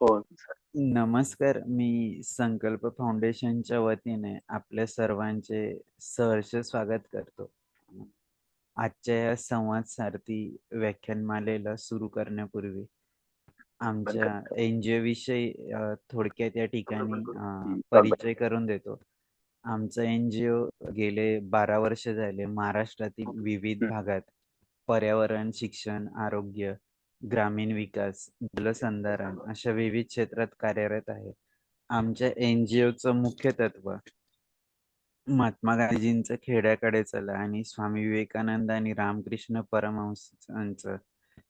हो सर. नमस्कार. मी संकल्प फाउंडेशनच्या वतीने आपल्या सर्वांचे सहर्ष स्वागत करतो. आजच्या या संवाद सारथी व्याख्यानमालेला सुरू करण्यापूर्वी आमच्या वेलकम सर. एन-जी-ओ विषयी थोडक्यात या ठिकाणी चालू परिचय करून देतो. आमचं एन-जी-ओ गेले 12 वर्ष झाले महाराष्ट्रातील विविध हं. भागात पर्यावरण, शिक्षण, आरोग्य, ग्रामीण विकास, जलसंधारण अशा विविध क्षेत्रात कार्यरत आहे. आमच्या एन-जी-ओचं मुख्य तत्व महात्मा गांधीजींचं खेड्याकडे चला आणि स्वामी विवेकानंद आणि रामकृष्ण परमहंसांचं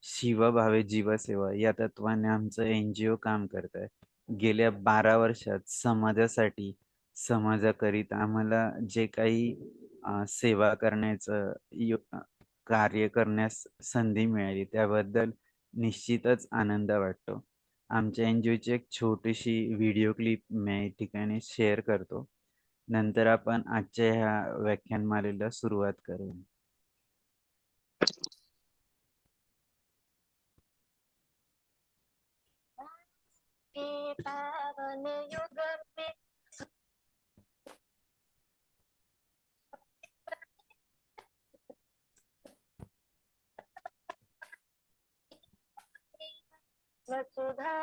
शिवभावे जीवसेवा या तत्वाने आमचं एन-जी-ओ काम करत आहे. गेल्या 12 वर्षात समाजासाठी, समाजाकरिता आम्हाला जे काही सेवा करण्याचं कार्य करण्यास संधी मिळाली त्याबद्दल निश्चितच आनंद वाटतो. आमच्या एन-जी-ओची एक छोटीशी व्हिडिओ क्लिप मी या ठिकाणी शेअर करतो. नंतर आपण आजच्या ह्या व्याख्यानमालेला सुरुवात करू. के पावन युग में वसुधा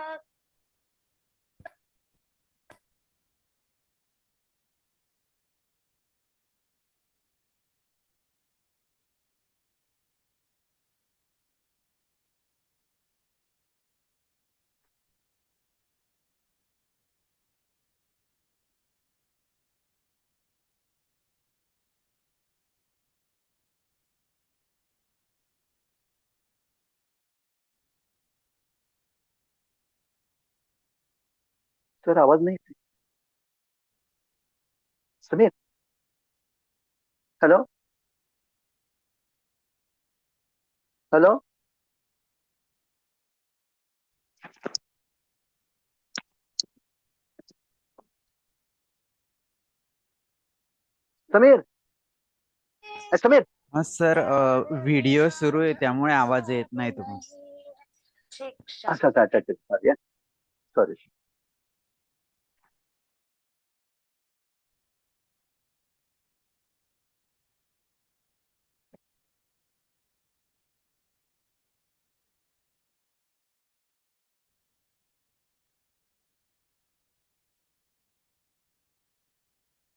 सर आवाज नाही येत. Sameer. Hello. Hello. Sameer. Sameer. Sir, video सुरू आहे त्यामुळे आवाज येत नाही तुमचा. शिक्षा अच्छा अच्छा अच्छा अच्छा. सॉरी. सॉरी.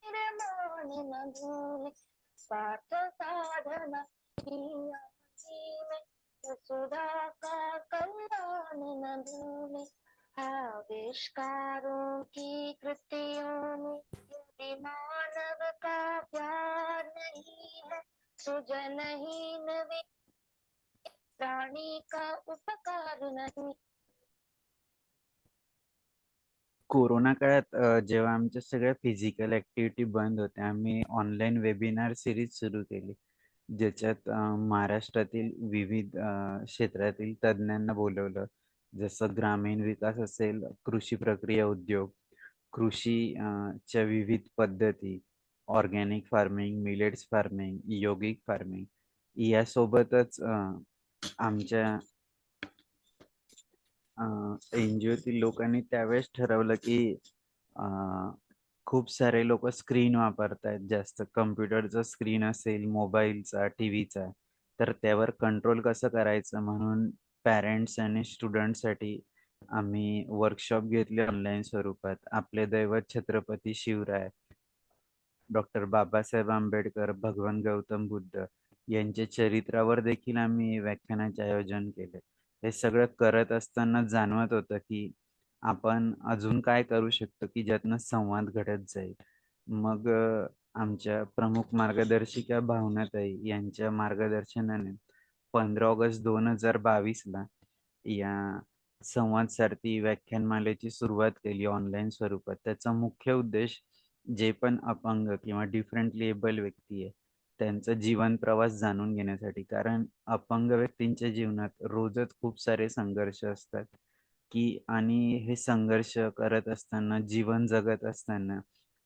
निर्मोही न भूले स्वार्थ साधना किया में वसुधा का कल्याण न भूले आविष्कारों की कृतियों में यदि मानव का प्यार नहीं है सृजनहीन वे प्राणी का उपकार नहीं. कोरोना काळात जेव्हा आमच्या सगळ्या फिजिकल ॲक्टिव्हिटी बंद होत्या, आम्ही ऑनलाईन वेबिनार सीरीज सुरू केली. ज्याच्यात महाराष्ट्रातील विविध क्षेत्रातील तज्ञांना बोलवलं. जसं ग्रामीण विकास असेल, कृषी प्रक्रिया उद्योग, कृषी च्या विविध पद्धती, ऑर्गॅनिक फार्मिंग, मिलेट्स फार्मिंग, यौगिक फार्मिंग यासोबतच आमच्या एन-जी-ओतील लोकांनी त्यावेळेस ठरवलं की अ, खूप सारे लोकं स्क्रीन वापरतायत जास्त. कॉम्प्युटरचा स्क्रीन असेल, मोबाईलचा, टीव्हीचा, तर त्यावर कंट्रोल कसं करायचं म्हणून पॅरेंट्स आणि स्टुडंट्ससाठी आम्ही वर्कशॉप घेतले ऑनलाईन स्वरूपात. आपले दैवत छत्रपती शिवराय, डॉक्टर बाबासाहेब आंबेडकर, भगवान गौतम बुद्ध यांच्या चरित्रावर देखील आम्ही व्याख्यानाचे आयोजन केले. हे सगळं करत असताना जाणवत होतं, की आपण अजून काय करू शकतो, की ज्यातनं संवाद घडत जाईल. मग आमच्या प्रमुख मार्गदर्शिका भावनाताई यांच्या मार्गदर्शनाने 15 ऑगस्ट 2022ला या संवाद सारथी व्याख्यानमालेची सुरुवात केली ऑनलाईन स्वरूपात. त्याचा मुख्य उद्देश जे पण अपंग किंवा डिफरंटली एबल व्यक्ती आहे, त्यांचा जीवन प्रवास जाणून घेण्यासाठी. कारण अपंग व्यक्तींच्या जीवनात रोजच खूप सारे संघर्ष असतात, की आणि हे संघर्ष करत असताना, जीवन जगत असताना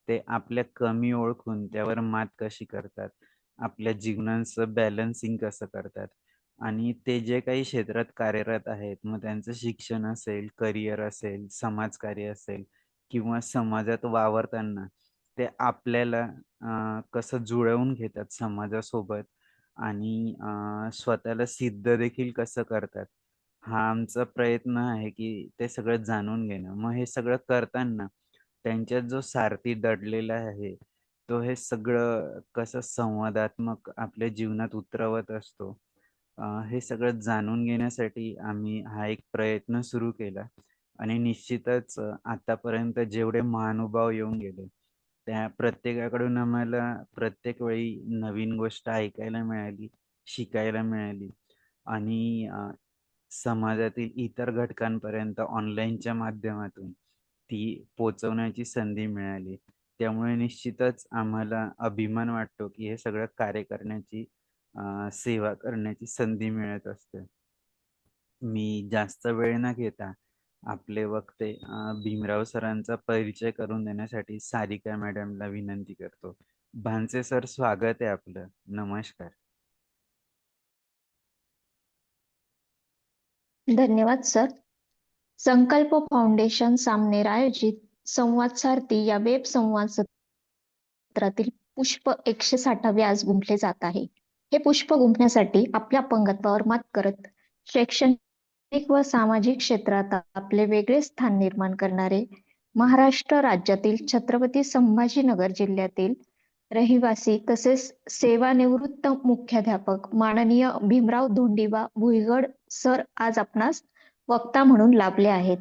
ते आपल्या कमी ओळखून त्यावर मात कशी करतात, आपल्या जीवनाचं बॅलन्सिंग कसं करतात आणि ते जे काही क्षेत्रात कार्यरत आहेत, मग त्यांचं शिक्षण असेल, करिअर असेल, समाजकार्य असेल किंवा समाजात वावरताना ते आपल्याला कसं जुळवून घेतात समाजासोबत आणि स्वतःला सिद्ध देखील कसं करतात, हा आमचा प्रयत्न आहे की ते सगळं जाणून घेणं. मग हे सगळं करताना त्यांच्यात जो सारथी दडलेला आहे, तो हे सगळं कसं संवादात्मक आपल्या जीवनात उतरवत असतो. हे सगळं जाणून घेण्यासाठी आम्ही हा एक प्रयत्न सुरू केला आणि निश्चितच आतापर्यंत जेवढे महानुभाव येऊन गेले, त्या प्रत्येकाकडून आम्हाला प्रत्येक वेळी नवीन गोष्ट ऐकायला मिळाली, शिकायला मिळाली आणि समाजातील इतर घटकांपर्यंत ऑनलाईनच्या माध्यमातून ती पोहोचवण्याची संधी मिळाली. त्यामुळे निश्चितच आम्हाला अभिमान वाटतो, की हे सगळं कार्य करण्याची सेवा करण्याची संधी मिळत असते. मी जास्त वेळ न घेता आपले वक्ते भीमराव सरांचा परिचय करून देण्यासाठी सारिका मॅडमला विनंती करतो. भानसे सर, स्वागत आहे आपलं. नमस्कार. धन्यवाद सर. संकल्प फाउंडेशन सामनेर आयोजित संवाद सारथी या वेब संवाद सत्रातील पुष्प 160वे आज गुंफले जात आहे. हे पुष्प गुंफण्यासाठी आपल्या अपंगत्वावर मात करत शैक्षणिक व सामाजिक क्षेत्रात आपले वेगळे स्थान निर्माण करणारे महाराष्ट्र राज्यातील छत्रपती संभाजीनगर जिल्ह्यातील रहिवासी तसेच सेवानिवृत्त मुख्याध्यापक माननीय भीमराव धोंडिबा भुईगड सर आज आपणास वक्ता म्हणून लाभले आहेत.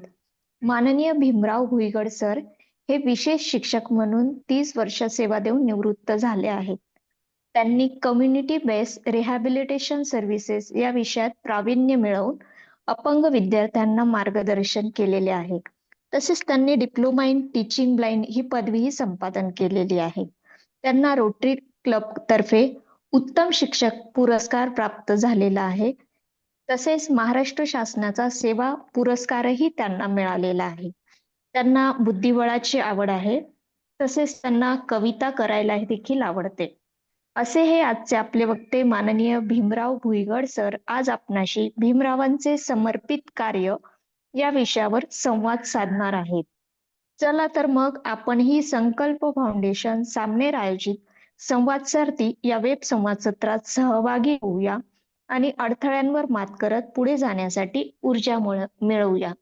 माननीय भीमराव भुईगड सर हे विशेष शिक्षक म्हणून 30 वर्ष सेवा देऊन निवृत्त झाले आहेत. त्यांनी कम्युनिटी बेस्ड रिहॅबिलिटेशन सर्व्हिसेस या विषयात प्रावीण्य मिळवून अपंग विद्यार्थ्यांना मार्गदर्शन केलेले आहे. तसेच त्यांनी डिप्लोमा इन टीचिंग ब्लाइंड ही पदवीही संपादन केलेली आहे. त्यांना रोटरी क्लब तर्फे उत्तम शिक्षक पुरस्कार प्राप्त झालेला आहे. तसेच महाराष्ट्र शासनाचा सेवा पुरस्कारही त्यांना मिळालेला आहे. त्यांना बुद्धिबळाची आवड आहे. तसेच त्यांना कविता करायला देखील आवडते. असे हे आजचे आपले वक्ते माननीय भीमराव भुईगड सर आज आपणाशी भीमरावांचे समर्पित कार्य या विषयावर संवाद साधणार आहेत. चला तर मग आपण ही संकल्प फाउंडेशन सामनेर आयोजित संवाद सारथी या वेब संवाद सत्रात सहभागी होऊया आणि अडथळ्यांवर मात करत पुढे जाण्यासाठी ऊर्जा मिळवूया.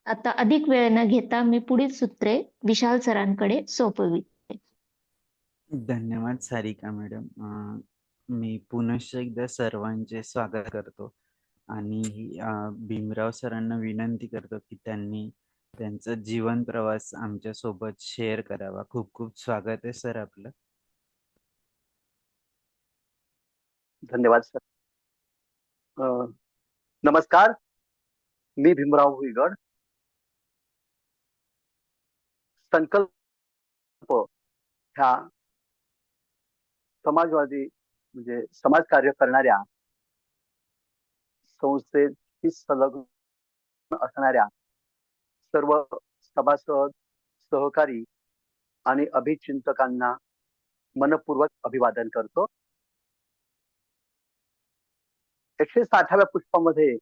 आता अधिक वेळ न घेता मी पुढील सूत्रे विशाल सरांकडे सोपविते. धन्यवाद सारिका मॅडम. मी पुनश्च एकदा सर्वांचे स्वागत करतो आणि भीमराव सरांना विनंती करतो की त्यांनी त्यांचा जीवन प्रवास आमच्या सोबत शेअर करावा. खूप खूप स्वागत आहे सर आपलं. धन्यवाद सर. नमस्कार, मी भीमराव भुईगड. संकल्प ह्या समाजवादी म्हणजे समाजकार्य करणाऱ्या संस्थेशी संलग्न असणाऱ्या सर्व सभासद, सहकारी आणि अभिचिंतकांना मनपूर्वक अभिवादन करतो. 160व्या पुष्पामध्ये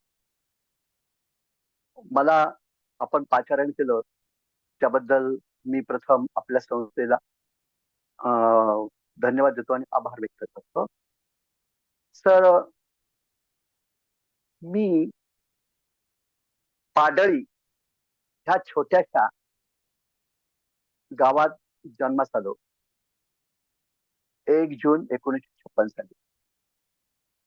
मला आपण पाचारण केलं त्याबद्दल मी प्रथम आपल्या संस्थेला धन्यवाद देतो आणि आभार व्यक्त करतो. सर, मी पाडळी ह्या छोट्याशा गावात जन्मास आलो 1 जून 1956 साली.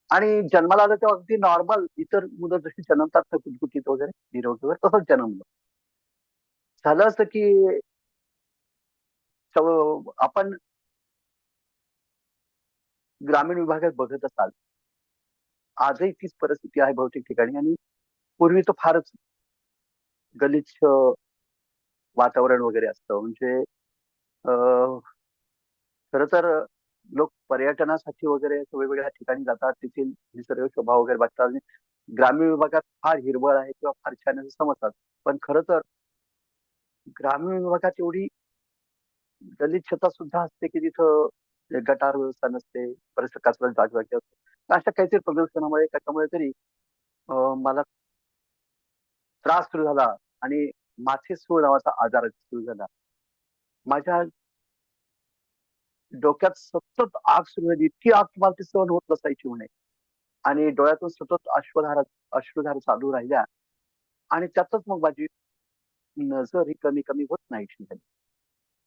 आणि जन्माला आलं तेव्हा अगदी नॉर्मल इतर मुलं जशी जन्मतात ना कुटकुटीत वगैरे निरोगी वगैरे तसंच जन्मलो. झालं असं की आपण ग्रामीण विभागात बघत असाल आजही तीच परिस्थिती आहे बहुतेक ठिकाणी. आणि पूर्वी तर फारच गलिच्छ वातावरण वगैरे असतं. म्हणजे खरं तर लोक पर्यटनासाठी वगैरे वेगवेगळ्या ठिकाणी जातात, तेथील निसर्ग शोभा वगैरे बघतात आणि ग्रामीण विभागात फार हिरवळ आहे किंवा फार छान असं समजतात. पण खरं तर ग्रामीण विभागात एवढी गलिच्छता सुद्धा असते की तिथं गटार व्यवस्था नसते, परिसर कचरा जागोजागी असतो. अशा काहीतरी प्रदूषणामुळे कशामुळे तरी मला त्रास सुरू झाला आणि माथे सूळ नावाचा आजार सुरू झाला. माझ्या डोक्यात सतत आग सुरू झाली. इतकी आग मला ती सहन होत नसायची म्हणे आणि डोळ्यातून सतत अश्रुधारा चालू राहिल्या आणि त्यातच मग माझी नजर ही कमी कमी होत नाहीशी झाली.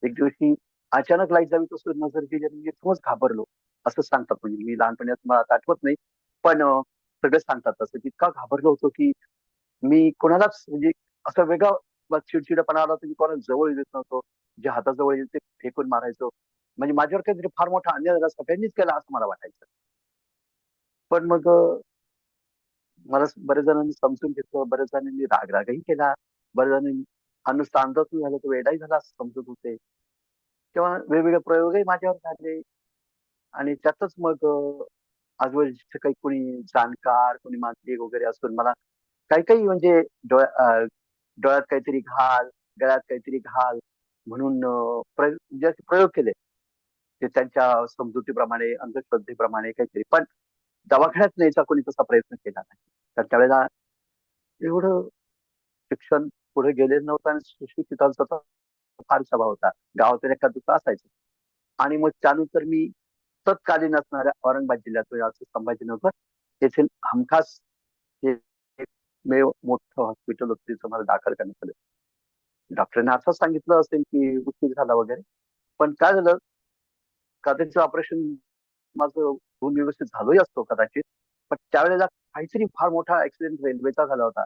एक दिवशी अचानक लाईट जावी तसं नजर गेली आणि मी खूपच घाबरलो. असं सांगतात म्हणजे मी लहानपणी असं मला आता आठवत नाही. पण सगळे सांगतात तसं की इतका घाबरलो होतो की मी कोणालाच म्हणजे असं वेगळा चिडचिडपणा आला तर मी कोणाला जवळ येत नव्हतो. जे हाताजवळ येईल ते फेकून मारायचो. म्हणजे माझ्यावर काहीतरी फार मोठा अन्याय झाला सगळ्यांनीच केला असं मला वाटायचं. पण मग मला बऱ्याच जणांनी समजून घेतलं, बऱ्याच जणांनी रागरागही केला, बऱ्याच जणांनी हा नुसता अंधातून झाला तो वेडाही झाला असं समजत होते. तेव्हा वेगवेगळे प्रयोगही माझ्यावर झाले आणि त्यातच मग आजूबाजूचे काही कोणी जाणकार, कोणी मांत्रिक वगैरे असून मला काही काही म्हणजे डोळ्यात काहीतरी घाल, गळ्यात काहीतरी घाल म्हणून म्हणजे असे प्रयोग केले. ते त्यांच्या समजुतीप्रमाणे, अंधश्रद्धेप्रमाणे काहीतरी. पण दवाखान्यात न्यायचा कोणी तसा प्रयत्न केला नाही. तर त्यावेळेला एवढं शिक्षण पुढे गेलेलं नव्हतं आणि सुशिक्षितांचा तर फार स्वभाव होता. गावातील एखाद दुसरा असायचं. आणि मग त्यानंतर मी तत्कालीन असणाऱ्या औरंगाबाद जिल्ह्यात असं संभाजीनगर येथील हमखास हे एकमेव मोठं हॉस्पिटल होतं तिथं मला दाखल करण्यात आलं. डॉक्टरांनी असं सांगितलं असेल की उशीर झाला वगैरे. पण काय झालं, कदाचित ऑपरेशन माझं होऊन व्यवस्थित झालंही असतो कदाचित. पण त्यावेळेला काहीतरी फार मोठा ऍक्सिडेंट रेल्वेचा झाला होता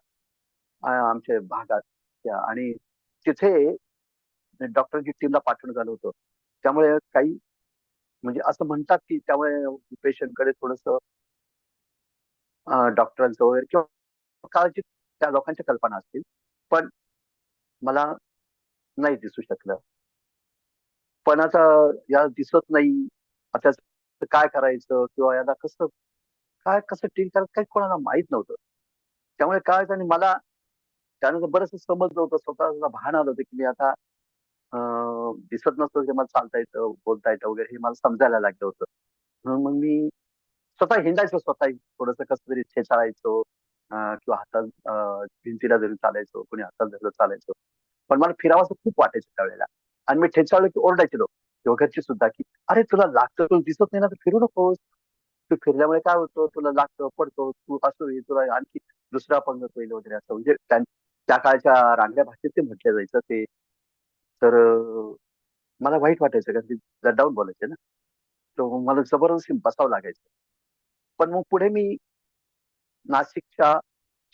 आमच्या भागात आणि तिथे डॉक्टरची टीमला पाठवण्यात आलं होतं. त्यामुळे काही म्हणजे असं म्हणतात की त्यामुळे पेशंटकडे थोडंसं डॉक्टरांचं वगैरे किंवा कदाचित त्या लोकांच्या कल्पना असतील. पण मला नाही दिसू शकलं. पण आता याला दिसत नाही. आता याचं काय करायचं किंवा याला कसं ट्रीट करायचं काही कोणाला माहित नव्हतं. त्यामुळे काय व्हायचं आणि मला त्यानंतर बरंचसं समजलं होतं. स्वतःला भान आलं होतं की मी आता दिसत नसतं की मला चालता येतं, बोलता येतं वगैरे हे मला समजायला लागलं होतं. म्हणून मग मी स्वतः हिंडायचो स्वतः थोडंसं कसं तरी खेचाळायचो किंवा हातात भिंतीला धरून चालायचो, कोणी हातात धरून चालायचो. पण मला फिरावंसं खूप वाटायचं त्यावेळेला आणि मी ठेचाळलं की ओरडायचे लोक किंवा घरची सुद्धा की "अरे तुला लागतं, तुला दिसत नाही ना तर फिरू नकोस. तू फिरल्यामुळे काय होतं, तुला लागतं, पडतो, तू असं होईल, तुला आणखी दुसरा अपंगत्व होईल" वगैरे असं म्हणजे त्या काळच्या रांगड्या भाषेत ते म्हटलं जायचं ते. तर मला वाईट वाटायचं कारण ते गद्दावून बोलायचे ना. तर मग मला जबरदस्ती बसावं लागायचं. पण मग पुढे मी नाशिकच्या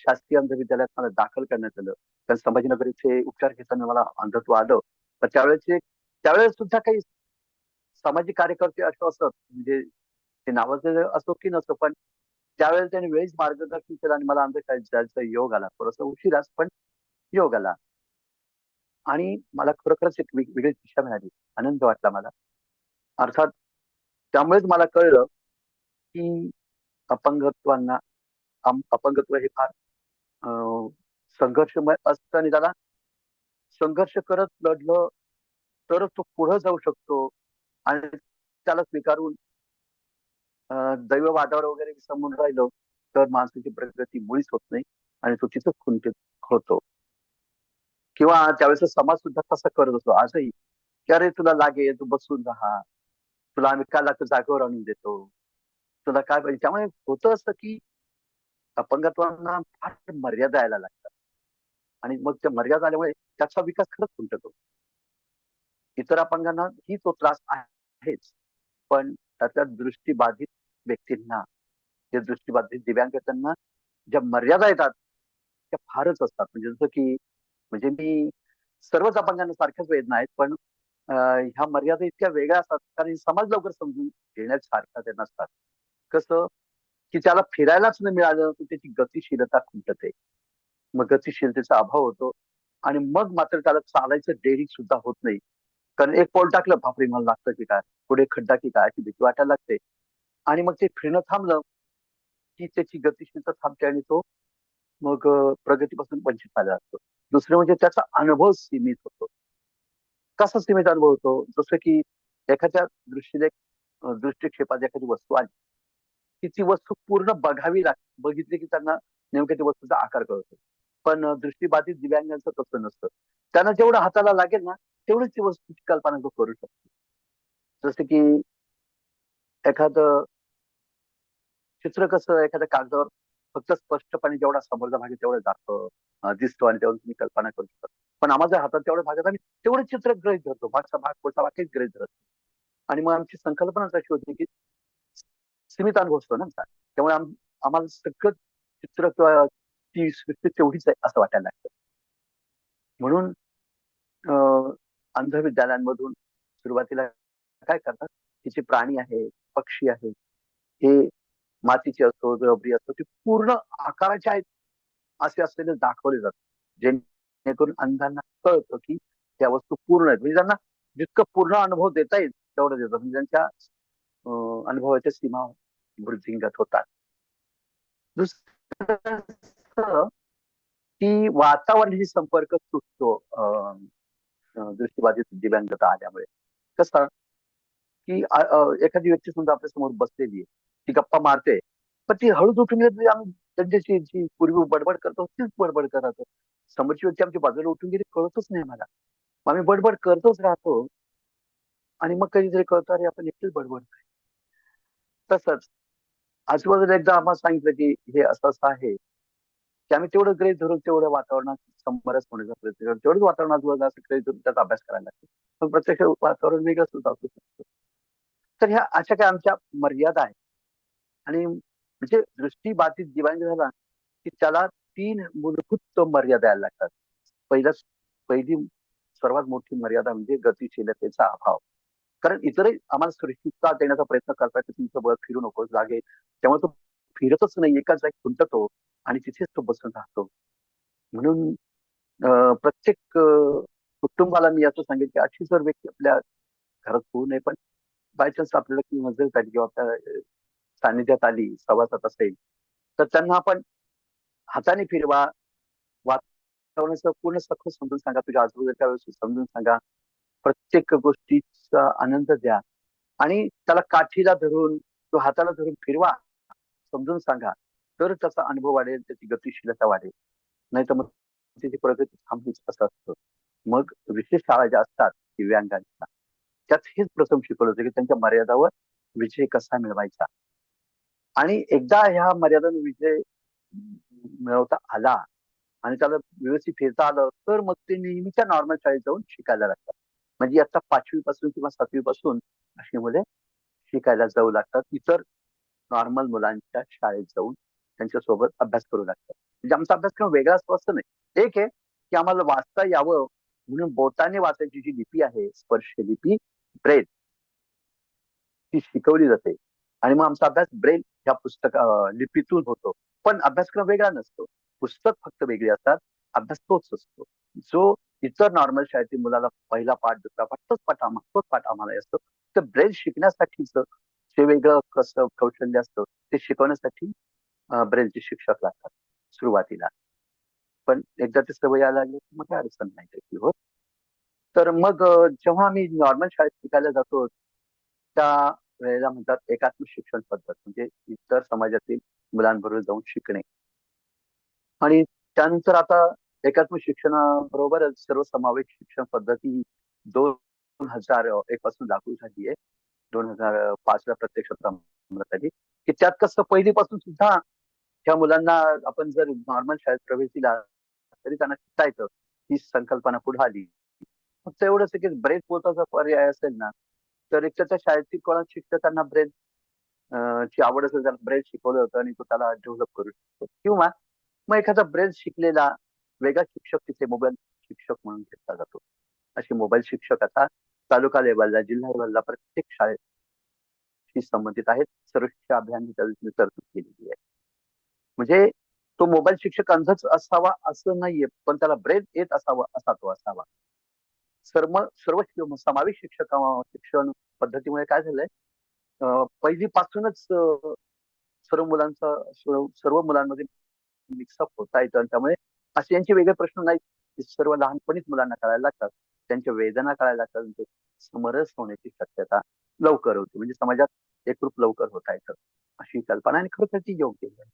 शासकीय अंध विद्यालयात मला दाखल करण्यात आलं. कारण संभाजीनगर इथे उपचार घेताना मला अंधत्व आलं. तर त्यावेळेस सुद्धा काही सामाजिक कार्यकर्ते असं असत म्हणजे ते नावाजलेलं असो की नसो पण त्यावेळेला त्यांनी वेळीच मार्गदर्शन केलं आणि मला अंधशाळेत जायचा योग आला. थोडासा उशिराच पण योग आला. आणि मला खरोखरच एक वेगळी दिशा मिळाली. आनंद वाटला मला. अर्थात त्यामुळेच मला कळलं, की अपंगत्वांना अपंगत्व हे फार अ, संघर्षमय असतं आणि त्याला संघर्ष करत लढलं तरच तो पुढे जाऊ शकतो आणि त्याला स्वीकारून दैव वादावर वगैरे समोर राहिलो, तर माणसाची प्रगती मुळीच होत नाही आणि तो तिथंच खुंटीत होतो. किंवा त्यावेळेस समाज सुद्धा तसा करत असतो आजही, की "अरे तुला लागेल, तू बसून राहा. तुला आम्ही काय लागतं जागेवर आणून देतो. तुला काय पाहिजे?" त्यामुळे होतं असं, की अपंगत्वांना फार मर्यादा यायला लागतात आणि मग त्या मर्यादा आल्यामुळे त्याचा विकास खरंच खुंटतो. इतर अपंगांना ही तो त्रास आहेच. पण त्यातल्या दृष्टीबाधित व्यक्तींना, जे दृष्टीबाधित दिव्यांगत्यांना ज्या मर्यादा येतात, त्या फारच असतात. म्हणजे जसं की म्हणजे मी सर्वच अपंगांना सारख्याच वेदना आहेत, पण ह्या मर्यादा इतक्या वेगळ्या असतात, कारण समाज लवकर समजून घेण्यासारखा त्या नसतात. कसं, की त्याला फिरायलाच नाही मिळालं, तर त्याची गतिशीलता खुंटते. मग गतिशीलतेचा अभाव होतो आणि मग मात्र त्याला चालायचं डेअरिंग सुद्धा होत नाही. कारण एक पाऊल टाकलं, बापरे! मला लागतं की काय? पुढे खड्डा की काय? अशी भीती वाटायला लागते आणि मग ते फिरणं थांबलं, की त्याची गतिशीलता थांबते आणि तो मग प्रगतीपासून वंचित झालेला असतो. दुसरं म्हणजे त्याचा अनुभव सीमित होतो. कसा सीमित अनुभव होतो? जसं की एखाद्या दृष्टीक्षेपात एखादी वस्तू आली, की ती वस्तू पूर्ण बघावी लागते, बघितली की त्यांना नेमक्या ती वस्तूचा आकार कळतो. पण दृष्टीबाधित दिव्यांगांचं तसं नसतं. त्यांना जेवढं हाताला लागेल ना तेवढीच ती वस्तूची कल्पना तो करू शकतो. जसं की एखादं चित्र कसं एखाद्या कागदावर फक्त स्पष्टपणे जेवढा समोरचा भाग आहे तेवढं दिसतो आणि तेवढं तुम्ही कल्पना करू शकता. पण आम्हाला हातात तेवढ्या भागात आम्ही तेवढं चित्र गृहीत धरतो. मागचा भाग, पुढचा भाग काहीच गृहीत धरत नाही. आणि मग आमची संकल्पनाच अशी होती की सीमित अनुभव असतो ना आमचा. त्यामुळे आम्हाला सगळं चित्र किंवा ती सृष्टी तेवढीच आहे असं वाटायला लागतं. म्हणून अंध विद्यालयांमधून सुरुवातीला काय करतात, की जे प्राणी आहे, पक्षी आहे, हे मातीचे असो, रबरी असो, ते पूर्ण आकाराचे आहेत असे असलेले दाखवले जातात. जेणेकरून अंधांना कळतं, की त्या वस्तू पूर्ण आहेत. म्हणजे त्यांना जितकं पूर्ण अनुभव देता येईल तेवढं देतात. म्हणजे त्यांच्या अनुभवाच्या सीमा वृद्धिंगत होतात. दुसरं असं, की वातावरणाशी संपर्क तुटतो दृष्टीबाधित दिव्यांगता आल्यामुळे. कसं, की एखादी व्यक्ती समजा आपल्या समोर बसलेली आहे, ती गप्पा मारते, पण ती हळूच उठून येत नाही. आम्ही त्यांच्याशी जी पूर्वी बडबड करतो तीच बडबड करत राहतो. समोरची व्यक्ती आमच्या बाजूला उठून गेली कळतच नाही मला. मग आम्ही बडबड करतच राहतो आणि मग कधीतरी कळतं अरे आपण एकटेच बडबड करतोय. तसंच आजूबाजूला एकदा आम्हाला सांगितलं, की हे असं-असं आहे, की आम्ही तेवढं गृहीत धरून तेवढं वातावरणात समरस होण्याचा प्रयत्न करतो. तेवढंच वातावरणात आजूबाजूला असं गृहीत धरून त्याचा अभ्यास करायला लागतो. पण प्रत्यक्ष वातावरण वेगळं सुद्धा असू शकतं. तर ह्या अशा काही आमच्या मर्यादा आहेत. आणि म्हणजे दृष्टीबाधित दिव्यांग झाला, की त्याला 3 मूलभूत मर्यादा यायला लागतात. पहिली सर्वात मोठी मर्यादा म्हणजे गतिशीलतेचा अभाव. कारण इतरही आम्हाला सुरक्षितता देण्याचा प्रयत्न करतात, की तुमचं बळ फिरू नको जागे. त्यामुळे तो फिरतच नाही, एकाच जागी खुंटतो आणि तिथेच तो बसून राहतो. म्हणून प्रत्येक कुटुंबाला मी असं सांगेन, की अशी जर व्यक्ती आपल्या घरात होऊ नये, पण बाय चान्स आपल्याला ती नजर काढली किंवा आपल्या सानिध्यात आली, सहवासात असेल, तर त्यांना आपण हाताने फिरवा, वातावरणाचं पूर्ण सखोल समजून सांगा, तुझ्या आजूबाजूच्या व्यवस्थित समजून सांगा. प्रत्येक गोष्टीचा आनंद द्या आणि त्याला काठीला धरून किंवा हाताला धरून फिरवा, समजून सांगा. तर त्याचा अनुभव वाढेल, त्याची गतिशीलता वाढेल. नाहीतर मग त्याची प्रगती थांबलीच असं असतं. मग विशेष शाळा ज्या असतात दिव्यांगांच्या, त्यात हेच प्रथम शिकवलं होतं, की त्यांच्या मर्यादावर विजय कसा मिळवायचा. आणि एकदा ह्या मर्यादांवर विजय मिळवता आला आणि त्याला व्यवस्थित फिरता आलं, तर मग ते नेहमीच्या नॉर्मल शाळेत जाऊन शिकायला लागतात. म्हणजे आता 5वी पासून किंवा 7वी पासून अशी मुले शिकायला जाऊ लागतात. इतर नॉर्मल मुलांच्या शाळेत जाऊन त्यांच्यासोबत अभ्यास करू लागतात. म्हणजे आमचा अभ्यासक्रम वेगळा असतो असं नाही. एक आहे, की आम्हाला वाचता यावं म्हणून बोटाने वाचायची जी लिपी आहे, स्पर्श लिपी, ब्रेल ती शिकवली जाते. आणि मग आमचा अभ्यास ब्रेल ह्या लिपीतून होतो. पण अभ्यासक्रम वेगळा नसतो. पुस्तक फक्त वेगळी असतात. अभ्यास तोच असतो. जो इतर नॉर्मल शाळेतील मुलाला पहिला पाठ, दुसरा पाठ तोच पाठ आम्हालाही असतो. तर ब्रेल शिकण्यासाठीचं जे वेगळं कसं कौशल्य असतं, ते शिकवण्यासाठी ब्रेलचे शिक्षक लागतात सुरुवातीला. पण एकदा ते सवय यायला लागली, की मग काही अडचण नाही त्याची होत. तर मग जेव्हा आम्ही नॉर्मल शाळेत शिकायला जातो, त्या वेळेला म्हणतात एकात्म शिक्षण पद्धत म्हणजे इतर समाजातील मुलांबरोबर जाऊन शिकणे. आणि त्यानंतर आता एकात्म शिक्षणाबरोबरच सर्वसमावेश शिक्षण पद्धती 2001 पासून लागू झाली आहे. 2005 ला प्रत्यक्षात अंमलात आली, की त्यात कसं पहिलीपासून सुद्धा ह्या मुलांना आपण जर नॉर्मल शाळेत प्रवेश दिला, तरी त्यांना शिकता येतं. ही संकल्पना पुढे आली. फक्त एवढंच आहे, की ब्रेल पोहोचायचा पर्याय असेल ना, तर एक तर त्या शाळेतील कोणा शिक्षकांना ब्रेल ची आवड असेल त्याला ब्रेल शिकवलं जातं आणि तो त्याला डेव्हलप करू शकतो. किंवा मग एखादा ब्रेल शिकलेला वेगळा शिक्षक तिथे मोबाईल शिक्षक म्हणून घेतला जातो. असे मोबाईल शिक्षक आता तालुका लेव्हलला, जिल्हा लेव्हलला प्रत्येक शाळेशी संबंधित आहेत. सर्वशिक्षा अभियानने त्या दृष्टीने तरतूद केलेली आहे. म्हणजे तो मोबाईल शिक्षक अंधच असावा असं नाहीये, पण त्याला ब्रेल येत असावा असा तो असावा. सर्व समावेश शिक्षण पद्धतीमुळे काय झालंय, पहिलीपासूनच सर्व मुलांचा सर्व मुलांमध्ये मिक्सअप होता येतं आणि त्यामुळे असे यांचे वेगळे प्रश्न नाहीत. ते सर्व लहानपणीच मुलांना कळायला लागतात. त्यांच्या वेदना कळायला लागतात. समरस होण्याची शक्यता लवकर होते. म्हणजे समाजात एकरूप लवकर होता येतं अशी कल्पना आणि खरोखर ती योग्य आहे.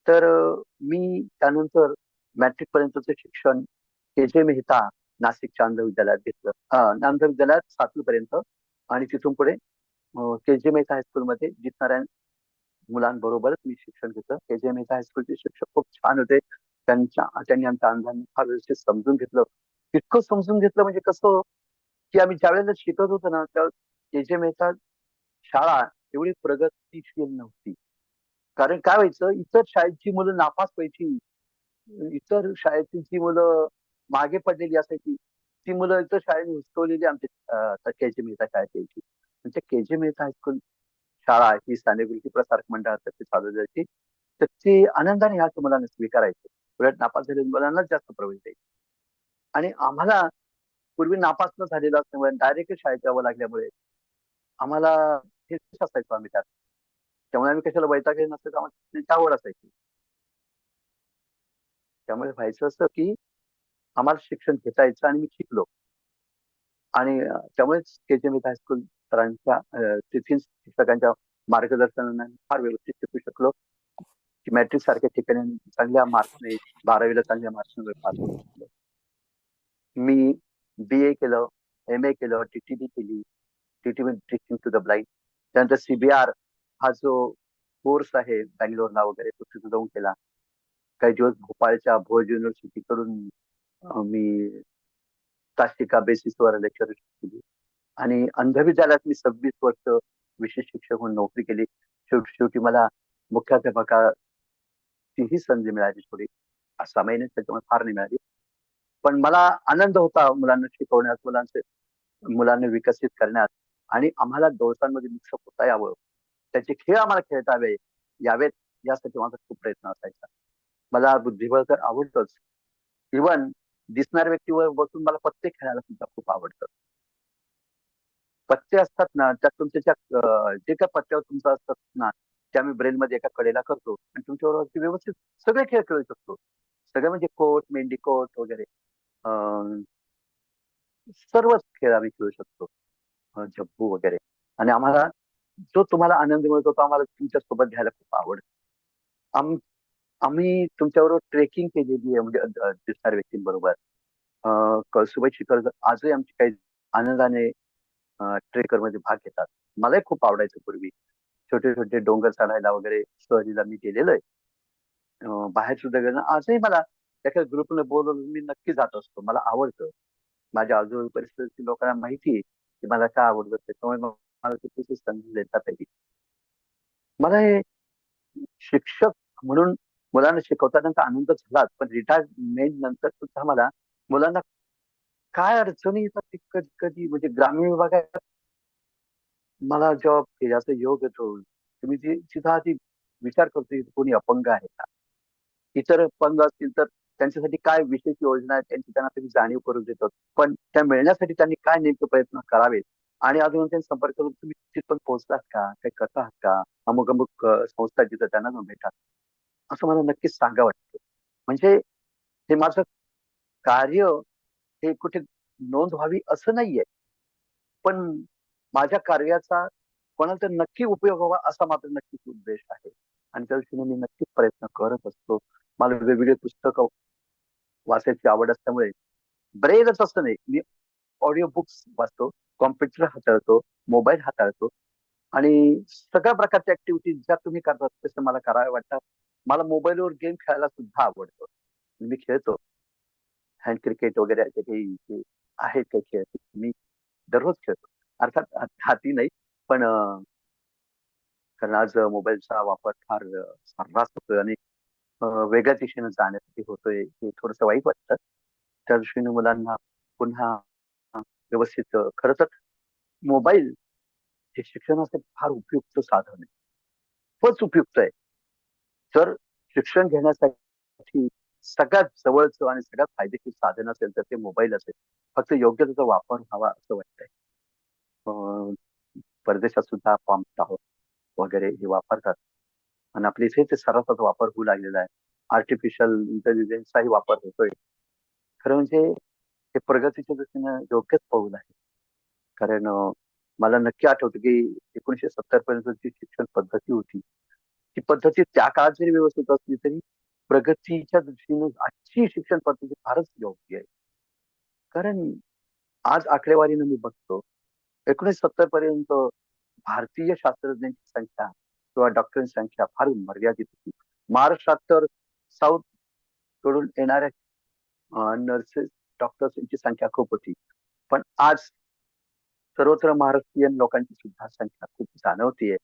तर मी त्यानंतर मॅट्रिक पर्यंतचं शिक्षण के जे मेहता नाशिकच्या अंध विद्यालयात घेतलं. अंध विद्यालयात 7वी पर्यंत आणि तिथून पुढे के जे मेहता हायस्कूलमध्ये दिसणाऱ्या मुलांबरोबरच मी शिक्षण घेतलं. के जे मेहता हायस्कूलचे शिक्षक खूप छान होते. त्यांनी आमच्या अंधांना फार व्यवस्थित समजून घेतलं. इतकं समजून घेतलं म्हणजे कसं, की आम्ही ज्यावेळेला शिकत होतो ना, त्या के जे मेहता शाळा एवढी प्रगतीशील नव्हती. कारण काय व्हायचं, इतर शाळेची मुलं नापास व्हायची. इतर शाळेतील जी मुलं मागे पडलेली असायची, ती मुलं इतर शाळेने हुसकवलेली आमच्या के जे मेहता शाळेत यायची. म्हणजे के जे मेहता हायस्कूल शाळा ही स्थानिक विकी प्रसारक मंडळातर्फे चालवली जायची. तर ती आनंदाने ह्या मुलांना स्वीकारायचे. उलट नापास झालेल्या मुलांनाच जास्त प्रवेश द्यायचे. आणि आम्हाला पूर्वी नापास न झालेलं असल्यामुळे डायरेक्ट शाळेत यावं लागल्यामुळे आम्हाला हे खुश असायचो आम्ही त्यात. त्यामुळे आम्ही कशाला वैतागले नसायचो, आम्हाला त्याची आवड असायची. त्यामुळे व्हायचं असं, की आम्हाला शिक्षण घेता यायचं आणि मी शिकलो. आणि त्यामुळेच के जे मेहता हायस्कूल सरांच्या तेथील शिक्षकांच्या मार्गदर्शनाने फार व्यवस्थित शिकू शकलो. की मॅट्रिक सारख्या ठिकाणी चांगल्या मार्क्सने 12वीला चांगल्या मार्क्सने पास होऊ शकलो. मी बी.ए. केलं, एम.ए. केलं, टी-टी-डी केली. टी-टी म्हणजे टीचिंग टू द ब्लाइंड. त्यानंतर सी-बी-आर हा जो कोर्स आहे बंगलोरला वगैरे तो तिथे जाऊन केला. काही दिवस भोपाळच्या भोज युनिव्हर्सिटीकडून मी तासिका बेसिसवर लेक्चर केली आणि अंध विद्यालयात मी 26 वर्ष विशेष शिक्षक म्हणून नोकरी केली. शेवटी शेवटी मला मुख्याध्यापकाचीही संधी मिळाली थोडी. 6 महिने त्याच्यामुळे फार नाही मिळाली. पण मला आनंद होता मुलांना शिकवण्यात, मुलांना विकसित करण्यात आणि आम्हाला दोघांमध्ये मिक्सअप होता यावं. त्याचे खेळ आम्हाला खेळता यावेत यासाठी माझा खूप प्रयत्न असायचा. मला बुद्धिबळ तर आवडतंच. इव्हन दिसणाऱ्या व्यक्तीवर बसून मला पत्ते खेळायला सुद्धा खूप आवडतं. पत्ते असतात ना, त्यात तुमच्या जे काही पत्त्यावर तुमचं असतात ना, ते आम्ही ब्रेनमध्ये एका कडेला करतो आणि तुमच्याबरोबर अगदी व्यवस्थित सगळे खेळ खेळू शकतो. सगळे म्हणजे कोट, मेंढीकोट वगैरे अ, सर्वच खेळ आम्ही खेळू शकतो. झब्बू वगैरे आणि आम्हाला जो तुम्हाला आनंद मिळतो तो आम्हाला तुमच्यासोबत घ्यायला खूप आवडतं. आम आम्ही तुमच्याबरोबर ट्रेकिंग केलेली आहे म्हणजे दिसणाऱ्या व्यक्तींबरोबर. कळसुबाई शिखर आजही आमची काही आनंदाने ट्रेकरमध्ये भाग घेतात. मलाही खूप आवडायचं पूर्वी. छोटे-छोटे डोंगर चढायला वगैरे सहलीला मी गेलेलो आहे. बाहेर सुद्धा गेलो ना, आजही मला एका ग्रुपने बोलवलं मी नक्की जात असतो. मला आवडतं. माझ्या आजूबाजू परिसरातील लोकांना माहिती आहे, की मला काय आवडतं. त्याच्यामुळे मग मला तिथे संधी देतात आहे. मला हे शिक्षक म्हणून मुलांना शिकवताना आनंद झालाच, पण रिटायरमेंट नंतर सुद्धा मला मुलांना काय अडचणी येतात ते कधी-कधी म्हणजे ग्रामीण भागात मला जेव्हा याचा योग येतो, तुम्ही जी जिथं आधी विचार करतो, इथे कोणी अपंग आहे का? इतर अपंग असतील तर त्यांच्यासाठी काय विशेष योजना आहेत, त्यांची त्यांना तुम्ही जाणीव करून देतात. पण त्या मिळण्यासाठी त्यांनी काय नेमके प्रयत्न करावेत आणि अजून त्यांनी संपर्क करून तुम्ही तिथपर्यंत पोहोचलात का? काही करत आहात का? अमुक-अमुक संस्था जिथं त्यांना जाऊन भेटा. असं मला नक्कीच सांगावं वाटतं. म्हणजे हे माझं कार्य हे कुठे नोंद व्हावी असं नाहीये. पण माझ्या कार्याचा कोणाला तरी नक्की उपयोग व्हावा असा मात्र नक्कीच उद्देश आहे. आणि त्या दृष्टीने मी नक्कीच प्रयत्न करत असतो. मला वेगवेगळी पुस्तकं वाचायची आवड असल्यामुळे ब्रेलच असं नाही, मी ऑडिओ बुक्स वाचतो, कॉम्प्युटर हाताळतो, मोबाईल हाताळतो आणि सगळ्या प्रकारच्या ऍक्टिव्हिटीज ज्या तुम्ही करतात तसं मला कराव्या वाटतात. मला मोबाईलवर गेम खेळायला सुद्धा आवडतं. मी खेळतो. हँड क्रिकेट वगैरे असे काही जे आहेत काही खेळ ते मी दररोज खेळतो. अर्थात हाती नाही, पण कारण आज मोबाईलचा वापर फार सर्रास होतोय आणि वेगळ्या दिशेने जाण्यासाठी होतोय, हे थोडंसं वाईट वाटतं. त्या दृष्टीने मुलांना पुन्हा व्यवस्थित खरं तर मोबाईल हे शिक्षणासाठी फार उपयुक्त साधन आहे. खूपच उपयुक्त आहे. जर शिक्षण घेण्यासाठी सगळ्यात जवळचं आणि सगळ्यात फायदेशीर साधन असेल तर ते मोबाईल असेल. फक्त योग्य त्याचा वापर व्हावा असं वाटतंय. अ, परदेशात सुद्धा आहोत वगैरे हे वापरतात आणि आपल्या इथे ते सर्रासच वापर होऊ लागलेला आहे. आर्टिफिशियल इंटेलिजन्सचाही वापर होतोय. खरं म्हणजे हे प्रगतीच्या दृष्टीनं योग्यच पाऊल आहे. कारण मला नक्की आठवतं की 1970 पर्यंत जी शिक्षण पद्धती होती, ती पद्धती त्या काळात जरी व्यवस्थित असली तरी प्रगतीच्या दृष्टीने आजची शिक्षण पद्धती फारच योग्य आहे. कारण आज आकडेवारीनं मी बघतो 1970 पर्यंत भारतीय शास्त्रज्ञांची संख्या किंवा डॉक्टरांची संख्या फार मर्यादित होती. महाराष्ट्रात तर साऊथ कडून येणाऱ्या नर्सेस, डॉक्टर्स यांची संख्या खूप होती. पण आज सर्वत्र महाराष्ट्रीयन लोकांची सुद्धा संख्या खूप जाणवतीये.